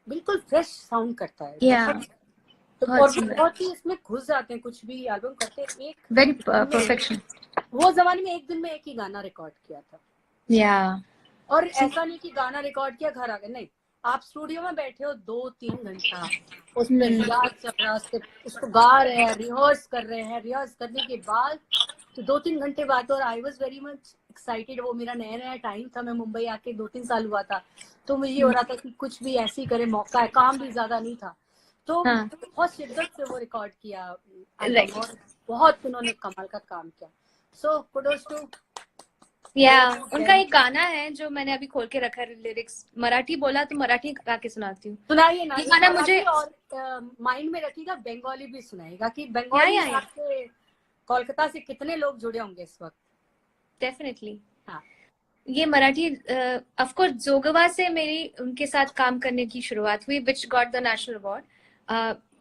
बिल्कुल फ्रेश साउंड करता है। तो बहुत ही इसमें घुस जाते हैं, कुछ भी एल्बम करते हैं। एक वेरी परफेक्शन। वो जमाने में एक दिन में एक ही गाना रिकॉर्ड किया था। और ऐसा नहीं कि गाना रिकॉर्ड किया घर आ गए, नहीं, आप स्टूडियो में बैठे हो 2-3 घंटा उसमें रियाज चल रहा है, उसको गा रहे हैं, रिहर्स कर रहे हैं, रिहर्स करने के बाद तो 2-3 घंटे बाद। और I was very much excited. वो मेरा नया नया टाइम था, मैं मुंबई आके 2-3 साल हुआ था, तो मुझे हो रहा था कि कुछ भी ऐसी करे, मौका है, काम भी ज्यादा नहीं था, तो बहुत शिद्दत से वो रिकॉर्ड किया। बहुत उन्होंने कमाल का काम किया। सो कुडोस टू उनका एक गाना है जो मैंने अभी खोल के रखा है, लिरिक्स मराठी बोला तो मराठी गा के सुनाती हूँ। सुनाइए ना, ये गाना मुझे और माइंड में रखिएगा, बंगाली भी सुनाएगा कि बंगाली आपके कोलकाता से कितने लोग जुड़े होंगे इस वक्त। डेफिनेटली हाँ, ये मराठी ऑफ कोर्स जोगवा से मेरी उनके साथ काम करने की शुरुआत हुई, which got the national award.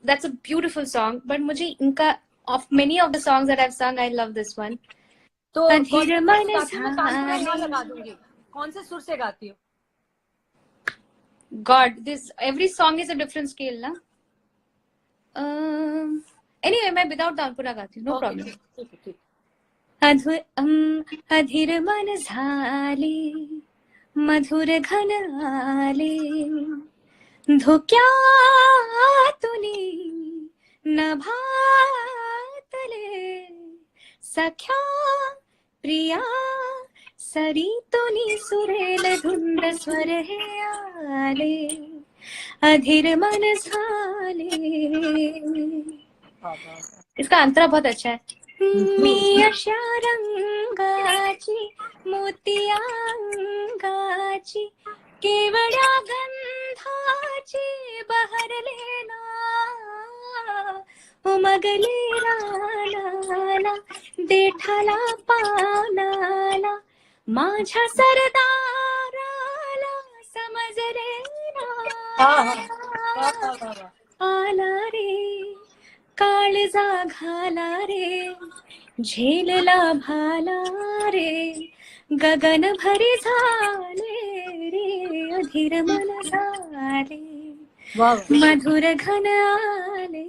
That's a beautiful song, but मुझे इनका of many of the songs that I have sung, I love this one. तो लगा दूंगी, कौन से सुर से गाती हो? God, this every song is a different scale, ना? Anyway, मैं without तानपुरा गाती हूँ, no problem. अधीर मन झाले, मधुर घन आले, धोक्या तुनी नभातले, सख्या प्रिया सरी तुनी सुरेल धुंद स्वर हे आले, अधीर मन झाले। इसका अंतरा बहुत अच्छा है। मी अशा रंगाची मोतिया अंगाची, केवड्या गंधाची बहरले ना, उमगले रानाला देठाला पानाला, माझ्या सरदाराला समजले ना, वाह वाह वाह वाह। आला रे काळजा घाला रे झेलला भाला रे गगन भरी झाले रे अधीर मन झाले वाह वाह। मधुर घन आले.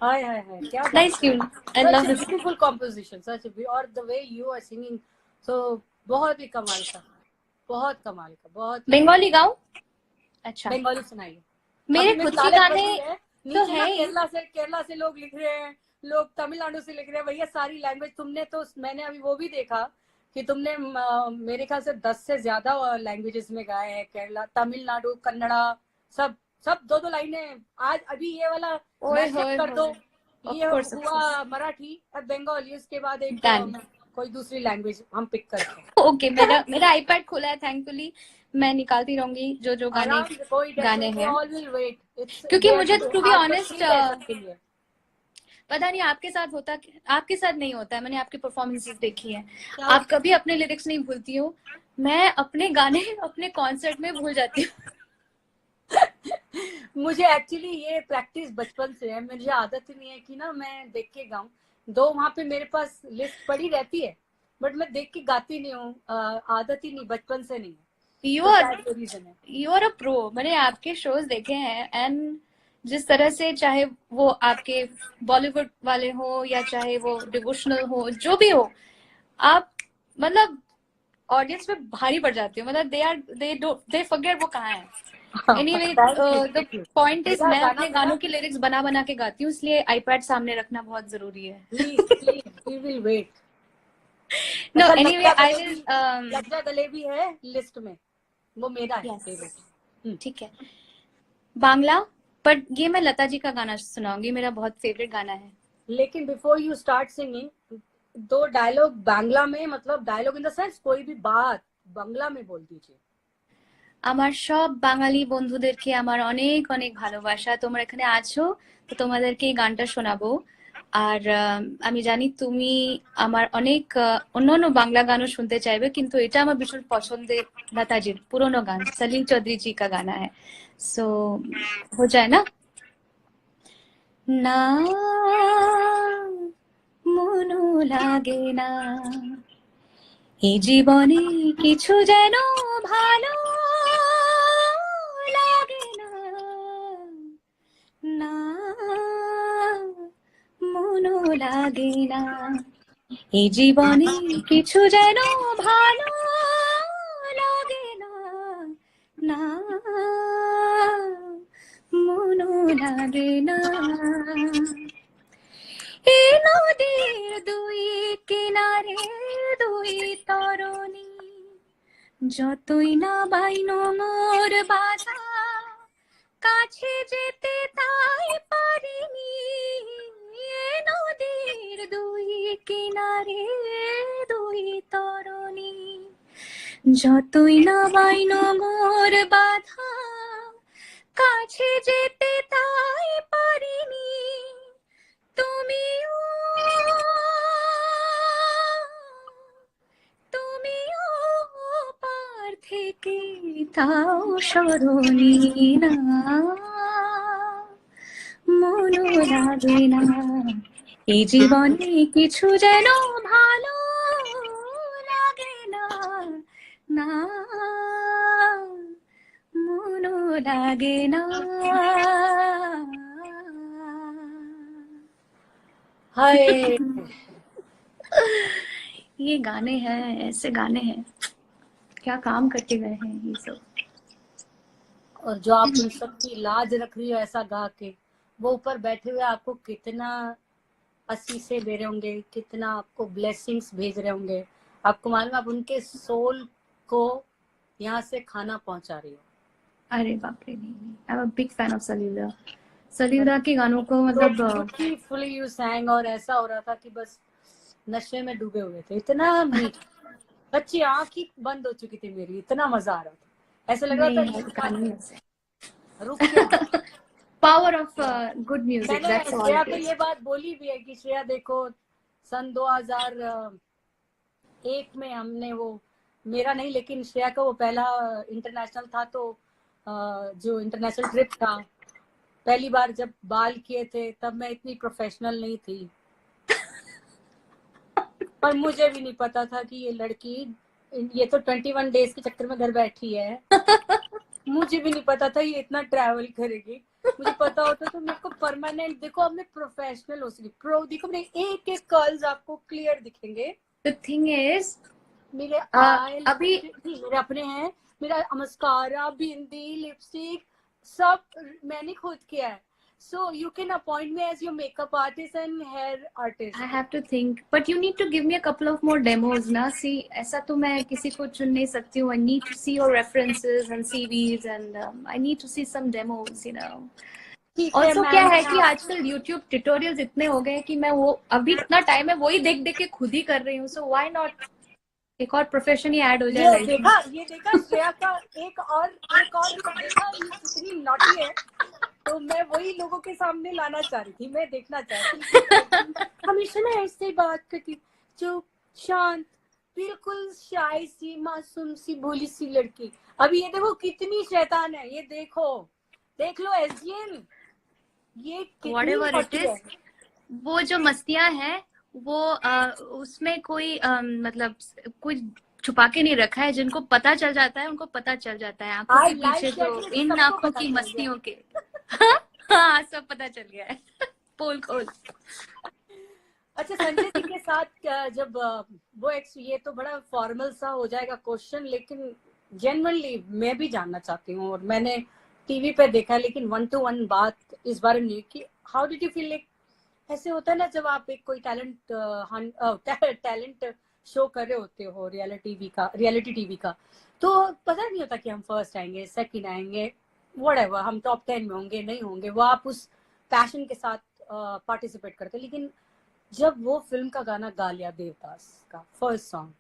हाय हाय हाय, क्या बात। Nice tune, I Such love a this. beautiful composition, such a और the way you are singing, so बहुत ही कमाल का, बहुत कमाल का, बहुत ही बंगाली गाऊं? अच्छा, बंगाली सुनाइए। मेरे अभी मैं खुद के तारक गाने बजी है तो नीचे है ना, ही. केरला से लोग लिख रहे हैं, लोग तमिलनाडु से लिख रहे हैं, भैया सारी लैंग्वेज तुमने तो, मैंने अभी वो भी देखा कि तुमने मेरे ख्याल से 10 से ज्यादा लैंग्वेजेस में गाए हैं, केरला, तमिलनाडु, कन्नड़ा, सब सब दो दो लाइनें। आज अभी ये वाला मैशअप कर दो, ये हुआ मराठी, अब बंगाली, उसके बाद एक कोई दूसरी लैंग्वेज हम पिक करते हैं। ओके, मेरा आईपैड खुला है थैंकफुली, मैं निकालती रहूंगी जो गाने हैं, क्योंकि मुझे टू बी ऑनेस्ट पता नहीं आपके साथ होता, आपके साथ नहीं होता है. मैंने आपकी परफॉर्मेंसेस देखी है, आप कभी अपने लिरिक्स नहीं भूलती हो. मैं अपने गाने अपने कॉन्सर्ट में भूल जाती हूँ. मुझे एक्चुअली ये प्रैक्टिस बचपन से है, मुझे आदत ही नहीं है कि ना मैं देख के गाऊं. दो वहां पे मेरे पास लिस्ट पड़ी रहती है, बट मैं देख के गाती नहीं हूँ, आदत ही नहीं, बचपन से नहीं है. You are a pro. मैंने आपके शोज देखे हैं एंड जिस तरह से, चाहे वो आपके बॉलीवुड वाले हो या चाहे वो डिवोशनल हो, जो भी हो, आप मतलब ऑडियंस में भारी पड़ जाती हो. मतलब दे फॉरगेट वो कहाँ है. एनीवे, द पॉइंट इज, मैं अपने गानों की लिरिक्स बना बना के गाती हूँ, इसलिए आईपैड सामने रखना बहुत जरूरी है. We will wait. No, anyway, I will. लज्जा गले भी है लिस्ट में, वो मेरा है फेवरेट. ठीक है, बांग्ला, पर ये मैं लता जी का गाना सुनाऊंगी, मेरा बहुत फेवरेट गाना है. लेकिन बिफोर यू स्टार्ट सिंगिंग, दो डायलॉग बांग्ला में, मतलब डायलॉग इन द सेंस कोई भी बात बांग्ला में बोल दीजिए. আমার সব বাঙালি বন্ধুদেরকে আমার অনেক অনেক ভালোবাসা. তোমরা এখানে আছো তো তোমাদেরকে এই গানটা শোনাবো. আর আমি জানি তুমি আমার অনেক অন্যান্য বাংলা গানও শুনতে চাইবে, কিন্তু এটা আমার ভীষণ পছন্দের লতাজির পুরোনো গান, সলিল চৌধুরী জি का गाना है. सो हो जाए ना. না মনু লাগে না এই জীবনে কিছু যেন ভালো লাগে না, না মনু লাগে না এই জীবনে কিছু যেন ভালো লাগে না, না মনু লাগে না. এই নদীর দুই কিনারে দুই তরণী, যতই না বাইনো মোর বাধা, কাছে যেতে তাই পারিনি. এই নদীর দুই কিনারে দুই তরণী, যতই না বাইনো মোর বাধা, কাছে যেতে তাই পারিনি. তুমিও পার থেকে তাও স্মরণী না, মনু লাগে না এই জীবনে কিছু যেন ভালো লাগে না, না মনু লাগে না. हाय ये गाने हैं, ऐसे गाने हैं, क्या काम करके गए हैं ये सब. और जो आप उन सबकी लाज रख रही हो ऐसा गा के, वो ऊपर बैठे हुए आपको कितना असीसे दे रहे होंगे, कितना आपको ब्लेसिंग्स भेज रहे होंगे. आपको मालूम, आप उनके सोल को यहाँ से खाना पहुंचा रही हो. अरे बाप रे, I am a big fan of सलीला. सलीला के गानों को मतलब ब्यूटीफुली यू सैंग, और ऐसा हो रहा था कि बस नशे में डूबे हुए थे. इतना मीठ, बच्ची आंख ही बंद हो चुकी थी मेरी, इतना मजा आ रहा था. ऐसा लग रहा था रुक के. Power of good music. मैंने श्रेया को ये बात बोली भी है कि श्रेया देखो, सन 2001 में हमने वो, मेरा नहीं लेकिन श्रेया का वो पहला इंटरनेशनल था, तो जो इंटरनेशनल ट्रिप था, पहली बार जब बाल किए थे तब मैं इतनी प्रोफेशनल नहीं थी, पर मुझे भी नहीं पता था कि ये लड़की, ये तो 21 डेज के चक्कर में घर बैठी है। मुझे भी नहीं पता था ये इतना ट्रैवल करेगी। मुझे पता होता तो मेरे को परमानेंट, देखो अब मैं प्रोफेशनल हो सकी, प्रो देखो मेरे एक एक कर्ल्स आपको क्लियर दिखेंगे। द थिंग इज मेरे अभी मेरे अपने हैं, मेरा मस्कारा, बिंदी, लिपस्टिक सब मैंने खुद किया है। So you can appoint me as your makeup artist and hair artist. I have to think, but you need to give me a couple of more demos ना। See, ऐसा तो मैं किसी को चुन नहीं सकती हूँ। I need to see your references and CVs and I need to see some demos, you know. Also क्या है कि आजकल YouTube tutorials इतने हो गए कि मैं वो अभी इतना टाइम है वही देख देख के खुद ही कर रही हूँ। So why not एक और प्रोफेशन ही ऐड हो जाए। ये देखा श्रेया का एक और देखा, ये कितनी नॉटी है। तो मैं वही लोगों के सामने लाना चाह रही थी, मैं देखना चाहती थी हमेशा ना ऐसे बात करती, जो शांत, बिल्कुल शाय सी, मासूम सी, भोली सी लड़की। अभी ये देखो कितनी शैतान है, ये देखो, देख लो एसजीएन, ये whatever it is, वो जो मस्तियां हैं वो उसमें कोई मतलब कुछ छुपा के नहीं रखा है। जिनको पता चल जाता है उनको पता चल जाता है आंखों के पीछे जो इन आंखों की मस्तियों के हाँ सब पता चल गया है पोल खोल। अच्छा, संजय जी के साथ जब वो ये तो बड़ा फॉर्मल सा हो जाएगा क्वेश्चन, लेकिन जेन्युइनली मैं भी जानना चाहती हूँ, और मैंने टीवी पे देखा, लेकिन 1-to-1 बात इस बारे में कि how did you feel, like ऐसे होता है ना जब आप एक कोई टैलेंट शो कर रहे होते हो, रियलिटी टीवी का, तो पता नहीं होता कि हम फर्स्ट आएंगे, सेकंड आएंगे, व्हाटएवर, हम टॉप 10 में होंगे, नहीं होंगे, वो आप उस पैशन के साथ पार्टिसिपेट करते। लेकिन जब वो फिल्म का गाना गा लिया, देवदास का फर्स्ट सॉन्ग,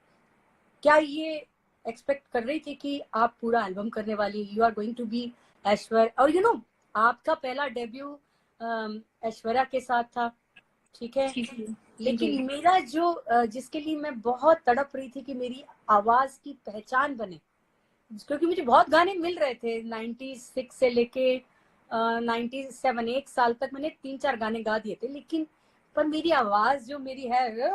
क्या ये एक्सपेक्ट कर रही थी कि आप पूरा एल्बम करने वाली, you are going to be Aishwarya, और यू नो आपका पहला डेब्यू ऐश्वर्या के साथ था, ठीक है, लेकिन मेरा जो जिसके लिए मैं बहुत तड़प रही थी कि मेरी आवाज की पहचान बने, क्योंकि मुझे बहुत गाने मिल रहे थे 96 से लेके 97, 1 साल तक मैंने 3-4 गाने गा दिए थे, लेकिन पर मेरी आवाज जो मेरी है, ये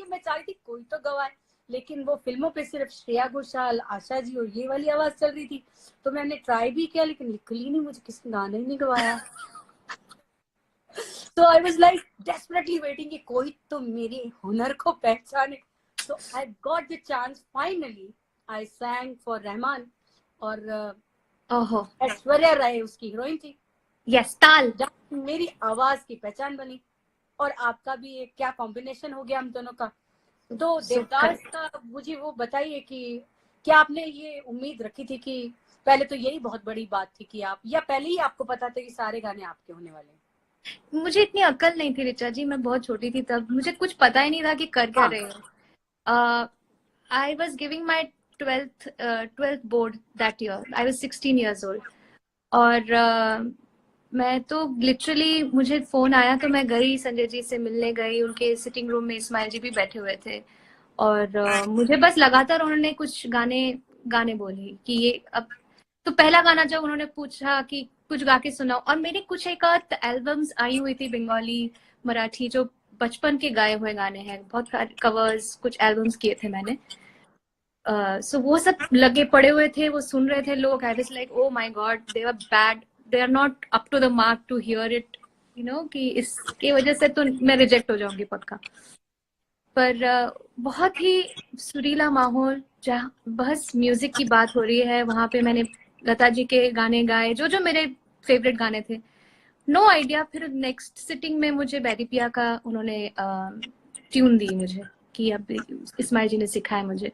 मैं चाहती थी कोई तो गवाए, लेकिन वो फिल्मों पे सिर्फ श्रेया घोषाल, आशा जी और ये वाली आवाज चल रही थी। तो मैंने ट्राई भी किया, लेकिन निकली नहीं, मुझे किसी गाने ही नहीं गवाया। So I was like desperately waiting कि कोई तो मेरे हुनर को पहचाने। So I got the chance finally. I sang for Rahman, और ऐश्वर्या राय उसकी हीरोइन थी। यस, ताल, मेरी आवाज की पहचान बनी, और आपका भी एक क्या कॉम्बिनेशन हो गया हम दोनों का। तो देवदास का मुझे वो बताइए कि क्या आपने ये उम्मीद रखी थी कि पहले तो यही बहुत बड़ी बात थी कि आप, या पहले ही आपको पता था कि सारे गाने आपके होने वाले हैं? मुझे इतनी अक्ल नहीं थी ऋचा जी, मैं बहुत छोटी थी तब, मुझे कुछ पता ही नहीं था कि कर क्या रहे हो। I was giving my 12th board that year, I was 16 years old, और मैं तो लिटरली, मुझे फोन आया तो मैं गई, संजय जी से मिलने गई, उनके सिटिंग रूम में इस्माइल जी भी बैठे हुए थे, और मुझे बस लगातार उन्होंने कुछ गाने बोले कि ये अब, तो पहला गाना जब उन्होंने पूछा कि कुछ गा के सुनाओ, और मेरे कुछ एक आध एल्बम्स आई हुई थी बंगाली, मराठी, जो बचपन के गाए हुए गाने हैं, बहुत कवर्स, कुछ एल्बम्स किए थे मैंने। सो वो सब लगे पड़े हुए थे, वो सुन रहे थे लोग। I was like, oh my God, they are bad, they are not up to the mark to hear it, you know, कि इसके वजह से तो मैं रिजेक्ट हो जाऊंगी पक्का। पर बहुत ही सुरीला माहौल, जहाँ बस म्यूजिक की बात हो रही है, वहां पे मैंने लता जी के गाने गाए, जो मेरे फेवरेट गाने थे। नो आइडिया, फिर नेक्स्ट सिटिंग में मुझे बैरी पिया का उन्होंने ट्यून दी मुझे कि अब इस्माइल जी ने सिखाया मुझे,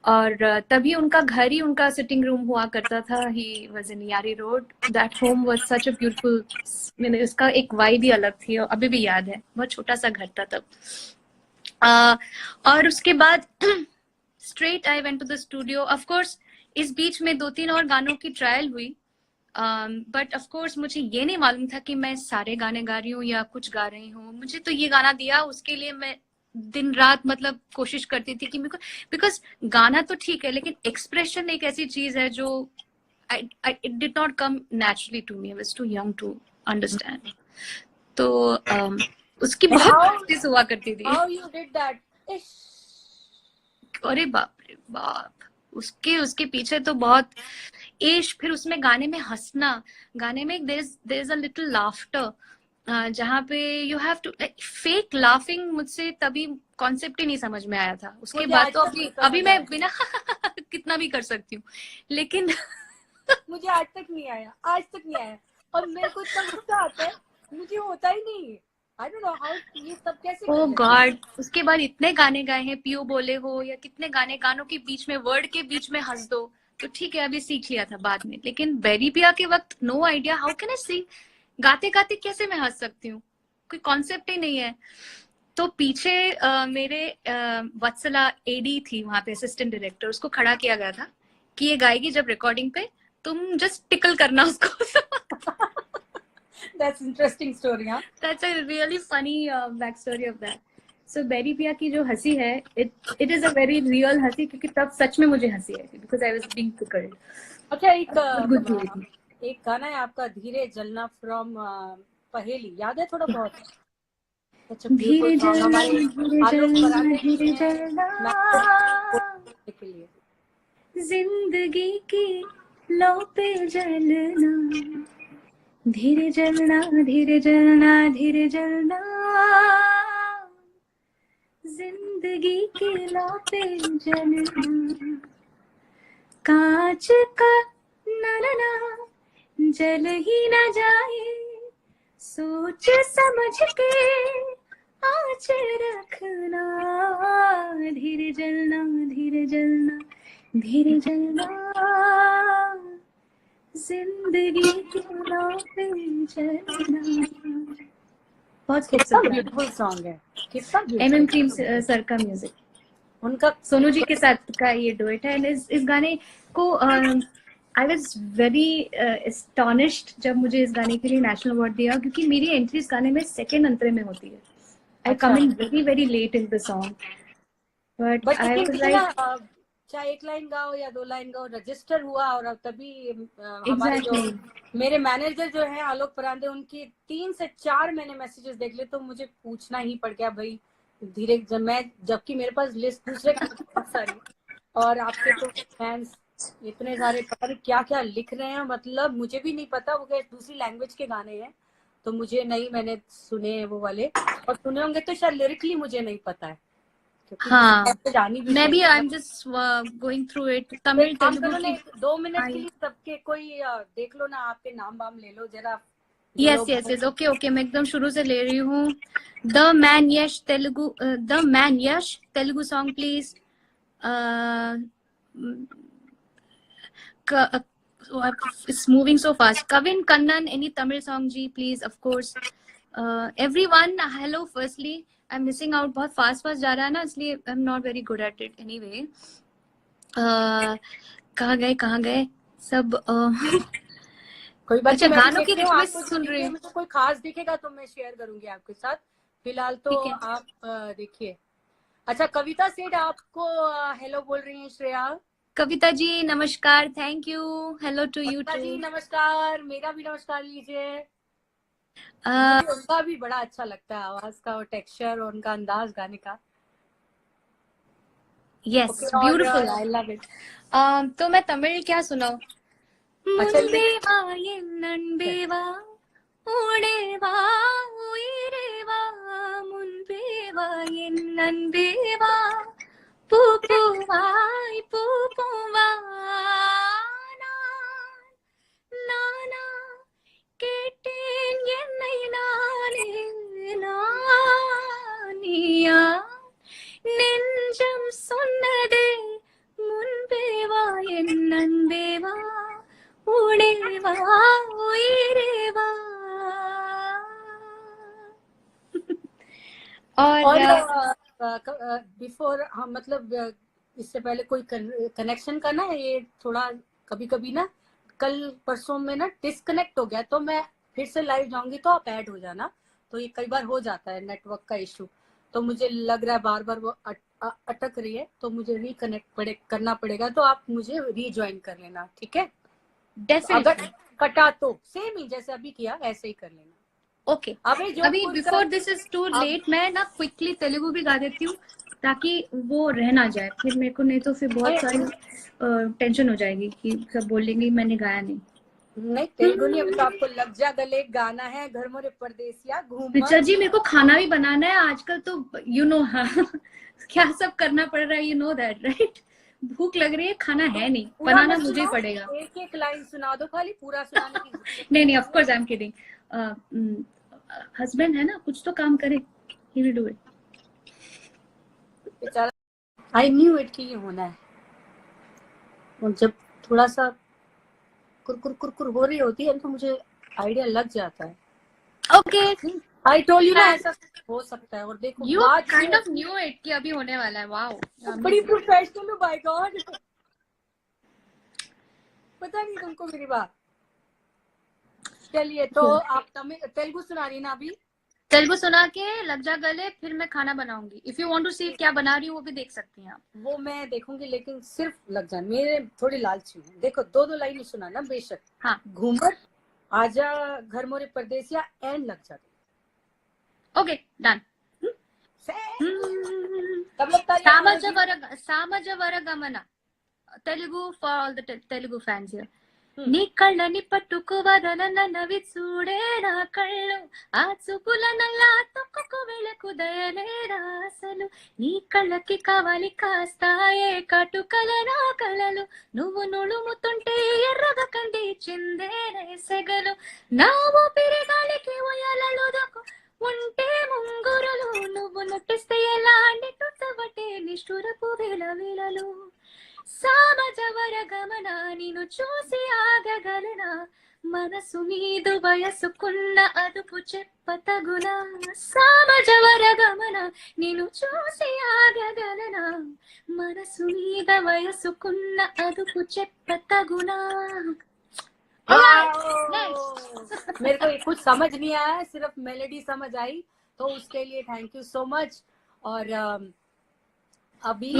और तभी उनका घर ही उनका सिटिंग रूम हुआ करता था। ही वाज इन यारी road, that home was such a beautiful, मैंने उसका एक वाइब ही अलग थी, और अभी भी याद है, बहुत छोटा सा घर था तब। और उसके बाद straight I went to the studio. Of course इस बीच में 2-3 और गानों की ट्रायल हुई, बट ऑफ कोर्स मुझे ये नहीं मालूम था कि मैं सारे गाने गा रही हूँ या कुछ गा रही हूँ। मुझे तो ये गाना दिया, उसके लिए मैं दिन रात मतलब कोशिश करती थी कि मेरे को, बिकॉज गाना तो ठीक है लेकिन एक्सप्रेशन एक ऐसी चीज है जो it did not come naturally to me. I was too young to understand. तो उसकी And बहुत how प्रैक्टिस हुआ करती थी. how you did that? Ish. अरे बाप रे बाप, उसके उसके पीछे तो बहुत इश्क, फिर उसमें गाने में हंसना, गाने में there is a little laughter, जहाँ पे you have to fake laughing, मुझसे तभी कॉन्सेप्ट ही नहीं समझ में आया था. उसके मुझे बाद आज तो तक अभी नहीं समझ अभी आया। मैं बिना कितना भी कर सकती हूँ, लेकिन मुझे आज तक नहीं आया, आज तक नहीं आया। और मेरे को इतना गुस्सा आता है, मुझे होता ही नहीं। आई डोंट नो हाउ ये सब कैसे कर ओ लेते हैं। गॉड, उसके बाद इतने गाने गाए हैं, पियो बोले हो या कितने गाने, गानों के बीच में वर्ड के बीच में हंस दो, तो ठीक है अभी सीख लिया था बाद में, लेकिन बेरी पिया के वक्त no idea how can I sing, गाते गाते कैसे मैं हंस सकती हूँ, कोई कॉन्सेप्ट ही नहीं है. तो पीछे मेरे वत्सला एडी थी वहां पे, असिस्टेंट डायरेक्टर, उसको खड़ा किया गया था कि ये गाएगी जब रिकॉर्डिंग पे, तुम जस्ट टिकल करना उसको. That's interesting story, हाँ। That's a really funny backstory of that. So Bairi Piya की जो हंसी है, it is a very real हंसी, क्योंकि तब सच में मुझे हंसी आई थी because I was being tickled. अच्छा, एक गाना है आपका, धीरे जलना फ्रॉम पहेली, याद है थोड़ा बहुत? धीरे जलना, हमारे धीरे आलोक जलना, परांडे धीरे जी हैं जलना, के लिए। जिंदगी की लौ पे जलना, धीरे जलना, धीरे जलना, धीरे जलना, जिंदगी की लौ पे जलना, कांच का ना ना ना जल ही ना जाए, सोच समझ के आँच रखना, धीरे जलना, धीरे जलना, धीरे जलना, जिंदगी की लौ पे जलना. बहुत कितना खूबसूरत ब्यूटीफुल सॉन्ग है, कितना एमएम beautiful। क्रीम सर का म्यूजिक, उनका सोनू जी के साथ का ये डुएट है. इस गाने को आई वॉज वेरी एस्टॉनिश्ड जब मुझे इस गाने के लिए नेशनल अवार्ड दिया, क्योंकि मेरी एंट्री इस गाने में सेकेंड अंतरे में होती है. I come in very very late in the song, but I लेकिन वाज भी ना, लाइक चाहे एक लाइन गाओ या दो लाइन गाओ, रजिस्टर हुआ। और अब तभी हमारे जो एग्जैक्टली. मेरे मैनेजर जो है आलोक परांडे, उनकी 3 से 4 मैंने मैसेजेस देख लिए, तो मुझे पूछना ही पड़ गया भाई धीरे, जबकि मेरे पास लिस्ट दूसरे की बहुत सारी, और आपके तो फैंस इतने सारे, पता नहीं क्या क्या लिख रहे हैं, मतलब मुझे भी नहीं पता, वो क्या दूसरी लैंग्वेज के गाने हैं, तो मुझे नहीं, मैंने सुने हैं वो वाले, और सुने होंगे तो शायद लिरिकली मुझे नहीं पता है, क्योंकि हाँ, जानी भी मैं भी आई चाहिए। Am just going through it, तो एक तमिल काम तेलुगु करो ना, की. 2 मिनट के लिए सबके कोई देख लो ना, आपके नाम वाम ले लो जरा, जो यस लोग यस यस, ओके ओके, मैं एकदम शुरू से ले रही हूँ. The man Yash Telugu, the man Yash Telugu song please. It's moving so fast. Kavin Kannan, any Tamil song ji, please, of course. Everyone, hello. Firstly, I'm missing out. बहुत fast जा रहा है ना, इसलिए I'm not very good at it anyway. कहाँ गए सब? कोई बात अच्छा, नहीं, मैं भी गानों की देखती हूँ, रिक्वेस्ट आपको जो सुन रही दिखे, हूँ. मुझे कोई खास दिखेगा तो मैं शेयर करूंगी आपके साथ। फिलहाल तो ठीक है. आप देखिए। अच्छा, कविता सेठ आपको हेलो बोल रही हैं श्रेया। कविता जी नमस्कार, thank you, hello to you Kavita too. जी नमस्कार, मेरा भी नमस्कार लीजिए। मुझे उनका भी बड़ा अच्छा लगता है, आवाज का और टेक्सचर और उनका अंदाज गाने का। Yes, beautiful, I love it. तो मैं तमिल क्या सुनाऊं? अच्छा, முன்பேவா என் அன்பேவா ஓடேவா உயிரேவா முன்பேவா என் அன்பேவா பூ பூவாய் பூ பூவா நானா கேட்டேன் என்னை நானே நானியா நெஞ்சம் சொன்னதே முன்பேவா என் அன்பேவா உடேவா உயிரேவா. और और बिफोर हम मतलब इससे पहले कोई कनेक्शन का ना, ये थोड़ा कभी कभी ना, कल परसों में ना डिस्कनेक्ट हो गया, तो मैं फिर से लाइव जाऊंगी तो आप ऐड हो जाना, तो ये कई बार हो जाता है नेटवर्क का इशू। तो मुझे लग रहा है बार बार वो अटक रही है, तो मुझे रिकनेक्ट करना पड़ेगा, तो आप मुझे रीज्वाइन कर लेना, ठीक है? अगर कटा तो सेम ही जैसे अभी किया ऐसे ही कर लेना। ओके अभी before this is too late, मैं ना क्विकली तेलुगु भी गा देती हूँ ताकि वो रह ना जाए फिर मेरे को, नहीं तो फिर बहुत सारी टेंशन हो जाएगी कि सब बोलेंगे मैंने गाया नहीं। नहीं तेलुगु नहीं, अभी तो आपको लग जा गले गाना है, घर मोरे परदेसिया घूम। ऋचा जी मेरे को खाना भी बनाना है आजकल तो, यू नो हाँ क्या सब करना पड़ रहा है, यू नो दैट राइट। भूख लग रही है, खाना है नहीं, बनाना मुझे ही पड़ेगा। एक एक लाइन सुना दो खाली, पूरा सुनाने की नहीं of course I am kidding. Husband है ना, कुछ तो काम करे, ही विल डू इट। बेचारा, आई न्यू इट कि ये होना है। और जब थोड़ा सा कुरकुर कुरकुर हो रही होती है तो मुझे आइडिया लग जाता है। ओके आई टोल्ड यू ना ऐसा हो सकता है। और देखो you kind of knew it कि अभी होने वाला है। वाओ बड़ी प्रोफेशनल हूँ, बाय गॉड। पता नहीं तुमको मेरी बात। चलिए तो आप तेलुगु सुना रही ना अभी? तेलुगु सुना के लग जा गले, फिर मैं खाना बनाऊंगी। इफ यू वांट टू सी क्या बना रही हूँ वो भी देख सकती हैं आप। वो मैं देखूंगी, लेकिन सिर्फ लग जा, मेरे थोड़ी लालची हूँ। देखो दो दो लाइन सुनाना बेशक। हाँ घूमर, आजा घर मोरे परदेसिया and Lag Jaa. Okay done. Samajavaragamana Telugu for all the Telugu fans here. నీ కళ్ళని పట్టుకోవదన నవి చూడే నా కళ్ళు, ఆ చూపుల నల్లా తొక్కుకు వెళకు దయలేరా అసలు, నీ కళ్ళకి కావాలి కాస్తాయే కాటుకల నా కళలు, నువ్వు నుడుముతుంటే ఎర్రగా కండి చిందేనే సెగలు, నా ఊపిరి గాలికి ఉయ్యాలలుదకు ఉంటే ముంగురులు, నువ్వు నొట్టిస్తే ఎలా నిట్టుతబట్టే నిష్ఠురపు విలవిలలు, సామజవర గమన నిన్ను చూసి ఆగగలనా, మనసు మీదు వయసుకున్న అదుపు చెప్పతగునా, సామజవర గమన నిన్ను చూసి ఆగగలనా, మనసు మీద వయసుకున్న అదుపు చెప్పతగునా। मेरे को कुछ समझ नहीं आया, सिर्फ मेलोडी समझ आई, तो उसके लिए थैंक यू सो मच। और अभी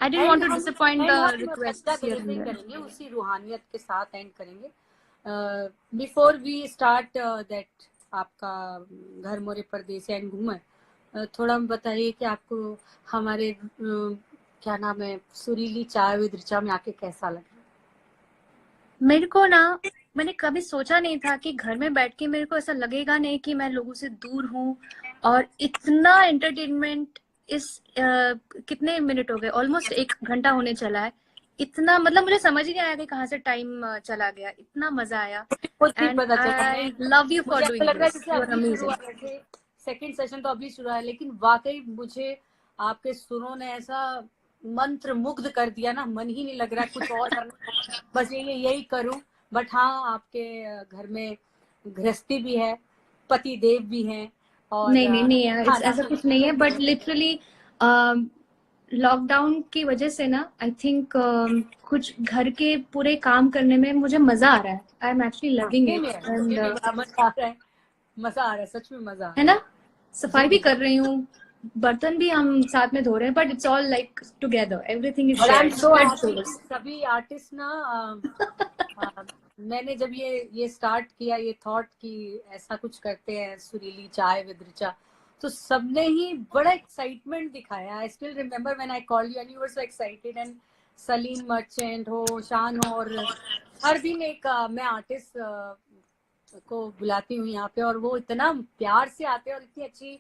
I didn't want to disappoint the request here and there. करेंगे उसी रूहानियत के साथ एंड करेंगे। बिफोर वी स्टार्ट दैट आपका घर मोरे परदेस एंड घूमर, थोड़ा बताइए कि आपको हमारे क्या नाम है सुरीली चाय विद ऋचा में आके कैसा लगा? मेरे को ना, मैंने कभी सोचा नहीं था कि घर में बैठ के मेरे को ऐसा लगेगा नहीं कि मैं लोगों से दूर हूँ, और इतना एंटरटेनमेंट इस कितने मिनट हो गए, ऑलमोस्ट 1 घंटा होने चला है। इतना मतलब मुझे समझ ही नहीं आया कि कहाँ से टाइम चला गया, इतना मजा आया। And I love you for doing this, you are amazing. Second session तो अभी शुरू है, लेकिन वाकई मुझे आपके सुरों ने ऐसा मंत्र मुग्ध कर दिया ना, मन ही नहीं लग रहा कुछ और करना, बस यही करूं। बट हाँ, आपके घर में गृहस्थी भी है, पति देव भी हैं, और नहीं ऐसा कुछ नहीं है, बट लिटरली लॉकडाउन की वजह से ना आई थिंक कुछ घर के पूरे काम करने में मुझे मजा आ रहा है। I am actually loving it, and मजा आ रहा है, सच में मजा है ना। सफाई भी कर रही हूँ, बर्तन भी हम साथ में धो रहे हैं, but it's all like together, everything is shared. सभी आर्टिस्ट ना मैंने जब ये स्टार्ट किया, ये थॉट कि ऐसा कुछ करते हैं सुरीली चाय विद ऋचा, तो सबने ही बड़ा एक्साइटमेंट दिखाया। आई still remember when I called you and you were so excited, and Salim merchant हो, शान हो, और हर दिन एक मैं आर्टिस्ट को बुलाती हूँ यहाँ पे, और वो इतना प्यार से आते हैं और इतनी अच्छी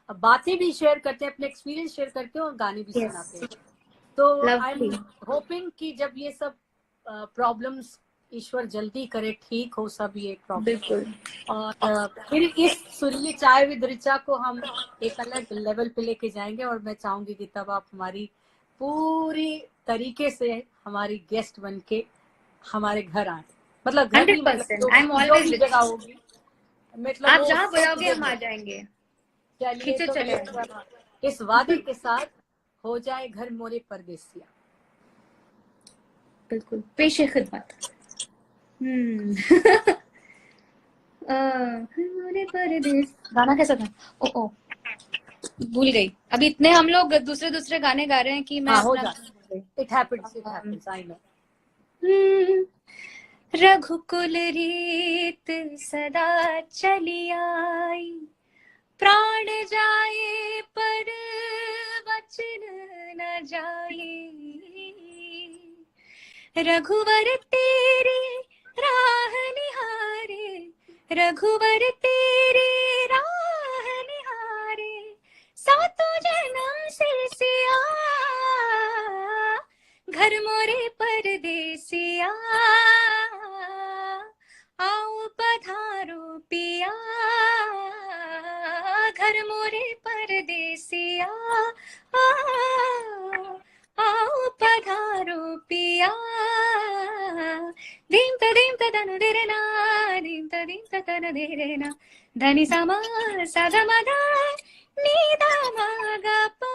बातें भी शेयर करते हैं, अपने एक्सपीरियंस शेयर करते हैं और गाने भी सुनाते हैं। तो आई एम होपिंग कि जब ये सब प्रॉब्लम्स ईश्वर जल्दी करे, ठीक हो सब ये प्रॉब्लम, और फिर इस सुरीली चाय विद ऋचा को हम एक अलग लेवल पे लेके जाएंगे। और मैं चाहूंगी कि तब आप हमारी पूरी तरीके से हमारी गेस्ट बन के हमारे घर आए, मतलब घर ही, मतलब जगह होगी, मतलब आप जहाँ बुलाओगे हम आ जाएंगे। चलिए तो इस वादे के साथ हो जाए घर मोरे परदेसिया। बिल्कुल, पेशे खिदमत। मोरे परदेस गाना कैसा था? ओ भूल गई अभी, इतने हम लोग दूसरे गाने गा रहे हैं कि मैं हो अपना जाता, इट हैपेंस, आई नो। रघुकुल रीत सदा चली आई, प्राण जाए पर वचन न जाए, रघुवर तेरी राह निहारे, रघुवर तेरी राह निहारे, सातों जन्म सिरसिया, घर मोरे परदेसिया, आओ पधारो पिया, घर मोरे परदेसिया, आओ पधारो पिया, धीम तदनु देरे ना, धीम तदनु देरे ना, धनी समा साधा मधा नीदा गा पा,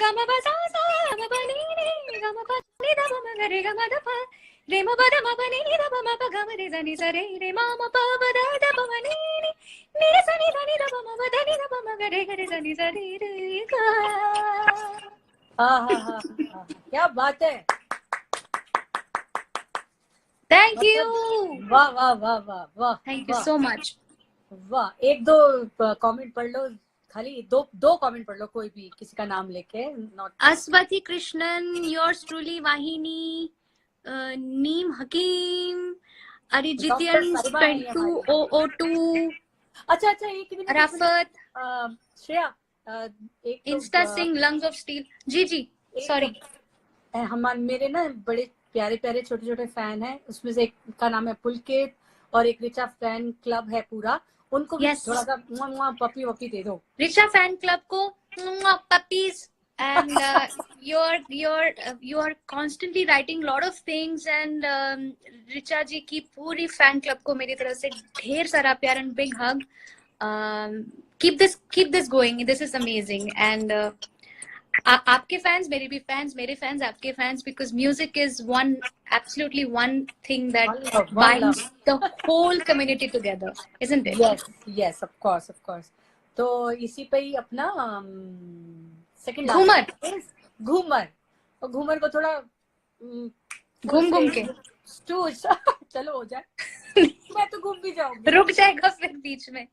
गम बसा सा म बनी नी, गम प नी दा म ग रे ग म द प, रे म ब द म ब नी नी द ब म प ग म रे ज नी स रे, रे म म प ब द द प म नी नी, नी रे स नी ध नी द ब म ब ध नी द ब म ग रे ज नी स रे रे ग। हाँ, क्या बात है, थैंक यू, वाह वाह वाह वाह वाह, थैंक यू सो मच। वाह, एक दो कमेंट पढ़ लो, खाली दो कमेंट पढ़ लो, कोई भी किसी का नाम लेके, नॉट अस्वती कृष्णन, योर्स ट्रूली वाहिनी, नीम हकीम, अरिजितियन 2202, अच्छा, एक मिनट, राफत, श्रेया, एक तो Insta Singh, lungs of steel, जी सॉरी, मेरे ना बड़े प्यारे प्यारे छोटे छोटे फैन हैं, उसमें से एक का नाम है पुलकित और एक रिचा फैन क्लब है पूरा, उनको भी थोड़ा सा पपी वपी दे दो। रिचा फैन क्लब को पपीज, and you are constantly writing lot of things, and Richa ji की पूरी फैन क्लब को मेरी तरफ से ढेर सारा प्यार and big hug. Keep this going, this is amazing, and आपके फैंस मेरे भी फैंस, मेरे फैंस आपके fans, because music is absolutely one thing that binds the whole community together, isn't it? Yes, of course. तो इसी पे ही अपना second Ghoomar, और घूमर को थोड़ा घूम के चलो हो जाए मैं तो घूम भी जाऊंगी, रुक जाएगा फिर बीच में।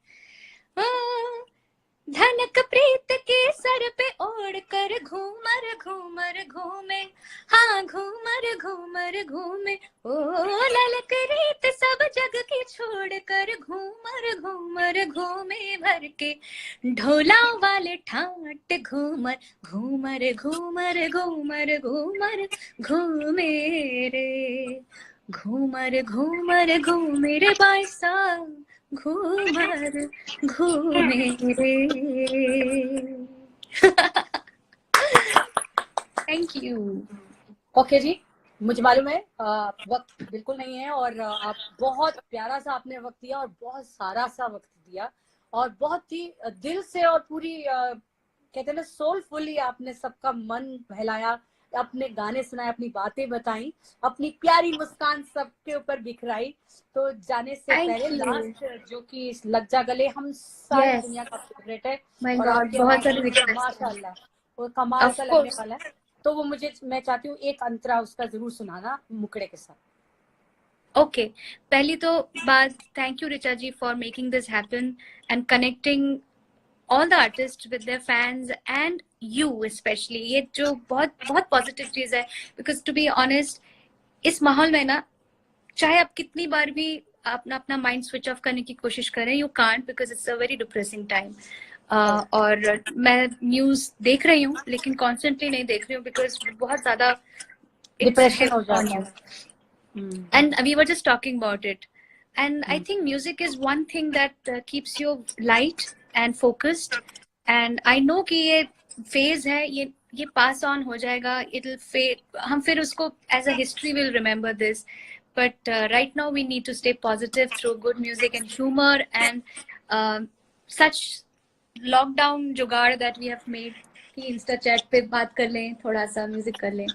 धनक प्रीत के सर पे ओढ़ कर घूमर घूमर घूमे, हाँ घूमर घूमे, ओ ललक रीत सब जग की छोड़ कर घूमर घूमे, भर के ढोला वाले ठाट घूमर घूमे रे, घूमर घूमे रे बाईसा, घूमर घूमे रे। Thank you. ओके जी, मुझे मालूम है वक्त बिल्कुल नहीं है, और आप बहुत प्यारा सा आपने वक्त दिया, और बहुत सारा सा वक्त दिया, और बहुत ही दिल से और पूरी कहते हैं ना सोलफुली आपने सबका मन बहलाया, अपने गाने सुनाए, अपनी बातें बताई, अपनी प्यारी मुस्कान सबके ऊपर बिखराई। तो जाने से पहले लास्ट जो कि लग जा गले, हम सारी दुनिया का फेवरेट है, और आपके माशाल्लाह वो कमाल का लगने वाला है, तो वो मैं चाहती हूँ एक अंतरा उसका जरूर सुनाना मुकड़े के साथ। ओके, पहली तो बात, thank you Richa ji for making this happen and connecting all the artists with their fans and you especially, ये जो बहुत पॉजिटिव चीज है, because to be honest इस माहौल में ना, चाहे आप कितनी बार भी अपना माइंड स्विच ऑफ करने की कोशिश करें, you can't, because it's a very depressing time. और मैं न्यूज देख रही हूँ लेकिन कॉन्स्टेंटली नहीं देख रही हूँ, बिकॉज बहुत ज्यादा डिप्रेशन हो जाता है, and we were just talking about it, and I think music is one thing that keeps you light and focused, and I know कि ये phase है, ये pass on हो जाएगा, it'll fade, हम फिर उसको as a history will remember this, but right now we need to stay positive through good music and humor, and such lockdown जुगाड़ that we have made कि Insta chat पे बात कर लें, थोड़ा सा म्यूजिक कर लें,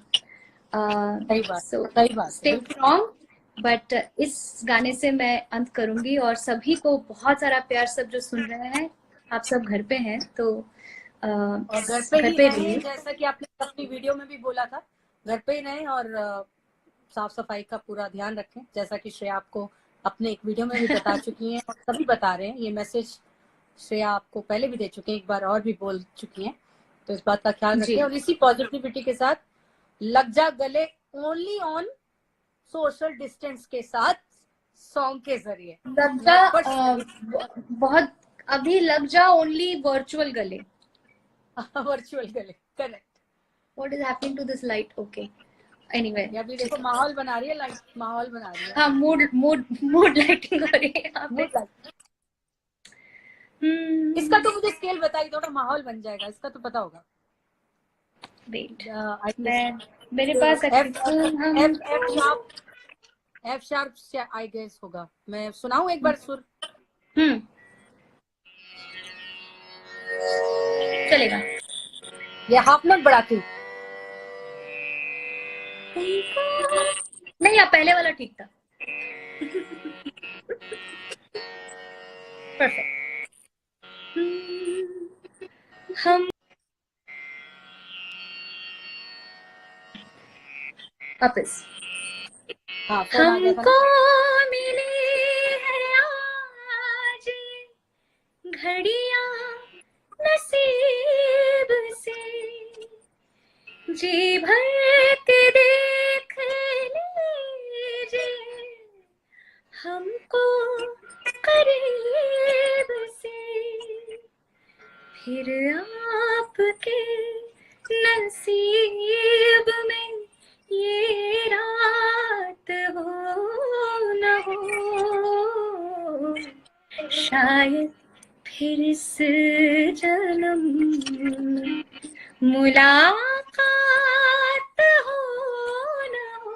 so stay strong, बट इस गाने से मैं अंत करूंगी, और सभी को बहुत सारा प्यार, सब जो सुन रहे हैं, आप सब घर पे हैं तो और घर पे ही पे रहें, जैसा कि आपने अपनी वीडियो में भी बोला था, घर पे ही रहें और साफ सफाई का पूरा ध्यान रखें, जैसा कि श्रेया आपको अपने एक वीडियो में भी बता चुकी हैं और सभी बता रहे हैं। ये मैसेज श्रेया आपको पहले भी दे चुके हैं, एक बार और भी बोल चुकी हैं, तो इस बात का ख्याल रखें। और इसी पॉजिटिविटी के साथ लग जा गले ओनली ऑन सोशल डिस्टेंस के साथ सॉन्ग के जरिए लग जा बहुत, अभी लग जा ओनली वर्चुअल गले, वर्चुअल गले, correct. What is happening to this light? Okay, anyway, अभी देखो माहौल बना रही है लाइट, माहौल बना रही है। हाँ, मूड लाइटिंग हो रही है यहाँ पे। इसका तो मुझे स्केल बताई दो ना, माहौल बन जाएगा, इसका तो पता होगा। वेट, मैं मेरे पास एफ शार्प आई गेस होगा। मैं सुनाऊं एक बार सुर? चलेगा। ये हाफ नोट बढ़ाती हूँ। नहीं, आप पहले वाला ठीक था। परफेक्ट। हम वापस, हाँ, फोन आ गया था हमको ना। मिली है आज घड़ियां नसीब से, जी भर के देख लीजिए हमको करीब से, फिर आपके नसीब में ये रात हो न हो, शायद फिर इस जन्म में मुलाकात हो न हो,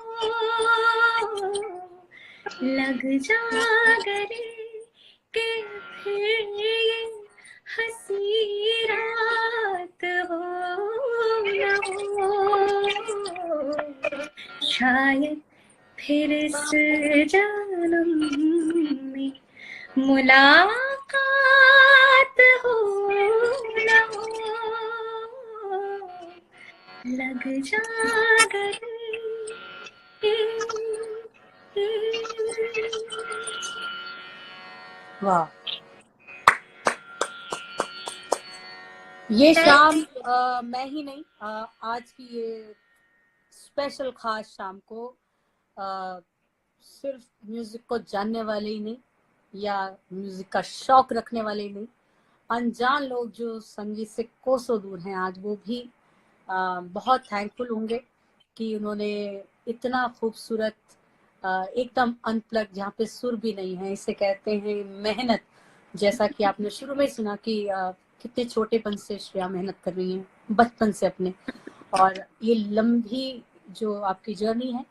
लग जा गले के फिर ये हंसी रात हो न हो, शायद फिर इस जन्म में मुलाकात हो न हो, लग जा गले। वाह, ये शाम मैं ही नहीं, आज की ये स्पेशल खास शाम को सिर्फ म्यूजिक को जानने वाले ही नहीं या म्यूजिक का शौक रखने वाले ही नहीं, अनजान लोग जो संगीत से कोसों दूर हैं, आज वो भी बहुत थैंकफुल होंगे कि उन्होंने इतना खूबसूरत एकदम अनप्लग, जहाँ पे सुर भी नहीं है, इसे कहते हैं मेहनत। जैसा कि आपने शुरू में सुना कि कितने छोटेपन से श्रेया मेहनत कर रही हैं, बचपन से अपने, और ये लंबी जो आपकी जर्नी है,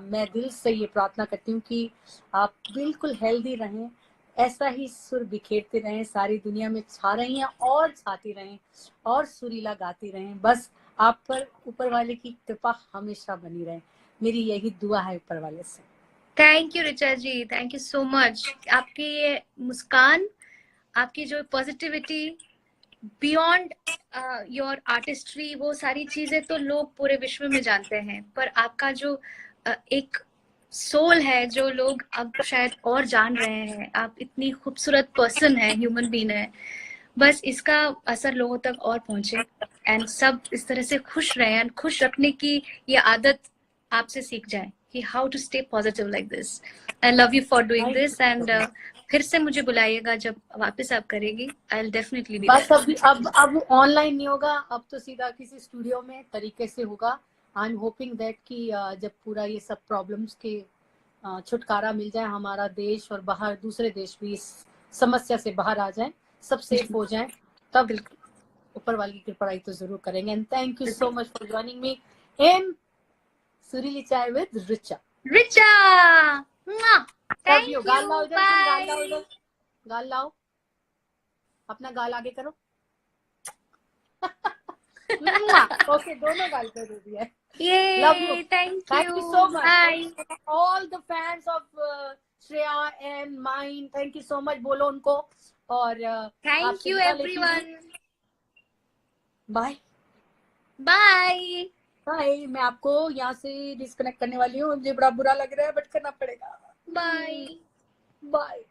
मैं दिल से ये प्रार्थना करती हूँ कि आप बिल्कुल हेल्दी रहें, ऐसा ही सुर बिखेरते रहें, सारी दुनिया में छा रही हैं और छाती रहें और सुरीला गाती रहें, बस आप पर ऊपर वाले की कृपा हमेशा बनी रहे, मेरी यही दुआ है ऊपर वाले से। Thank you Richa ji, thank you so much. आपकी ये मुस्कान, आपकी जो पॉजिटिविटी बियॉन्ड योर आर्टिस्ट्री, वो सारी चीजें तो लोग पूरे विश्व में जानते हैं, पर आपका जो एक सोल है जो लोग अब शायद और जान रहे हैं, आप इतनी खूबसूरत पर्सन है, ह्यूमन बीइंग है, बस इसका असर लोगों तक और पहुंचे एंड सब इस तरह से खुश रहे एंड खुश रखने की ये आदत आपसे सीख जाए कि how to stay positive like this. I love you for doing this and फिर से मुझे बुलाइएगा जब वापस आप करेगी, I will definitely be there. बस अब ऑनलाइन नहीं होगा, अब तो सीधा किसी स्टूडियो में तरीके से होगा। आई एम होपिंग दैट कि जब पूरा ये सब प्रॉब्लम्स के छुटकारा मिल जाए, हमारा देश और बाहर दूसरे देश भी इस समस्या से बाहर आ जाए, सब सेफ हो जाए, तब ऊपर वाली की कृपा तो जरूर करेंगे। And thank you so much for joining me in Sureeli Chai with Richa. Thank you, गाल लाओ इधर, गाल लाओ बाय। इधर, गाल लाओ, अपना गाल आगे करो। ओके, दोनों गाल कर दे दिया। Love you. Thank you you, so much. bye. All the fans of Shreya and mine, thank you so much बोलो उनको। और Thank you everyone. Bye bye bye. मैं आपको यहाँ से डिस्कनेक्ट करने वाली हूँ, मुझे बड़ा बुरा लग रहा है बट करना पड़ेगा। बाय। बाय।